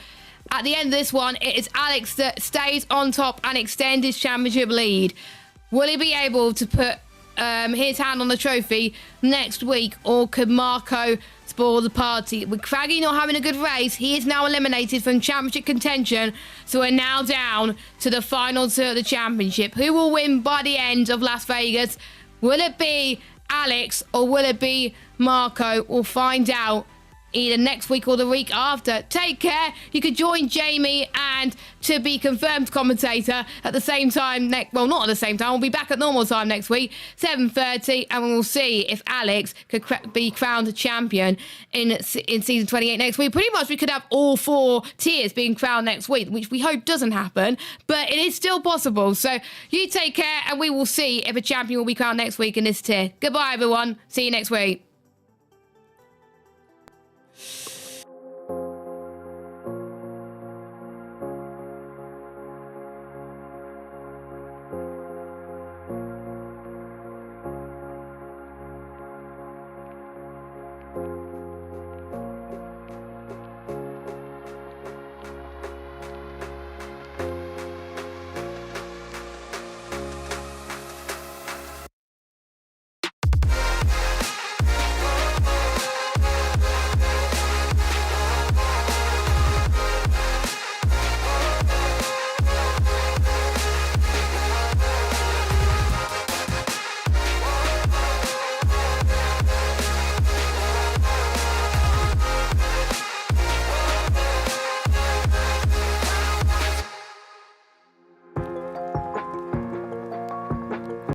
at the end of this one, it is Alex that stays on top and extends his championship lead. Will he be able to put his hand on the trophy next week, or could Marco spoil the party? With Craggy not having a good race, he is now eliminated from championship contention. So we're now down to the final two of the championship. Who will win by the end of Las Vegas? Will it be Alex or will it be Marco? We'll find out either next week or the week after. Take care. You could join Jamie and to be confirmed commentator at the same time. Well, not at the same time. We'll be back at normal time next week, 7:30, and we'll see if Alex could be crowned champion in season 28 next week. Pretty much we could have all 4 tiers being crowned next week, which we hope doesn't happen, but it is still possible. So you take care, and we will see if a champion will be crowned next week in this tier. Goodbye, everyone. See you next week.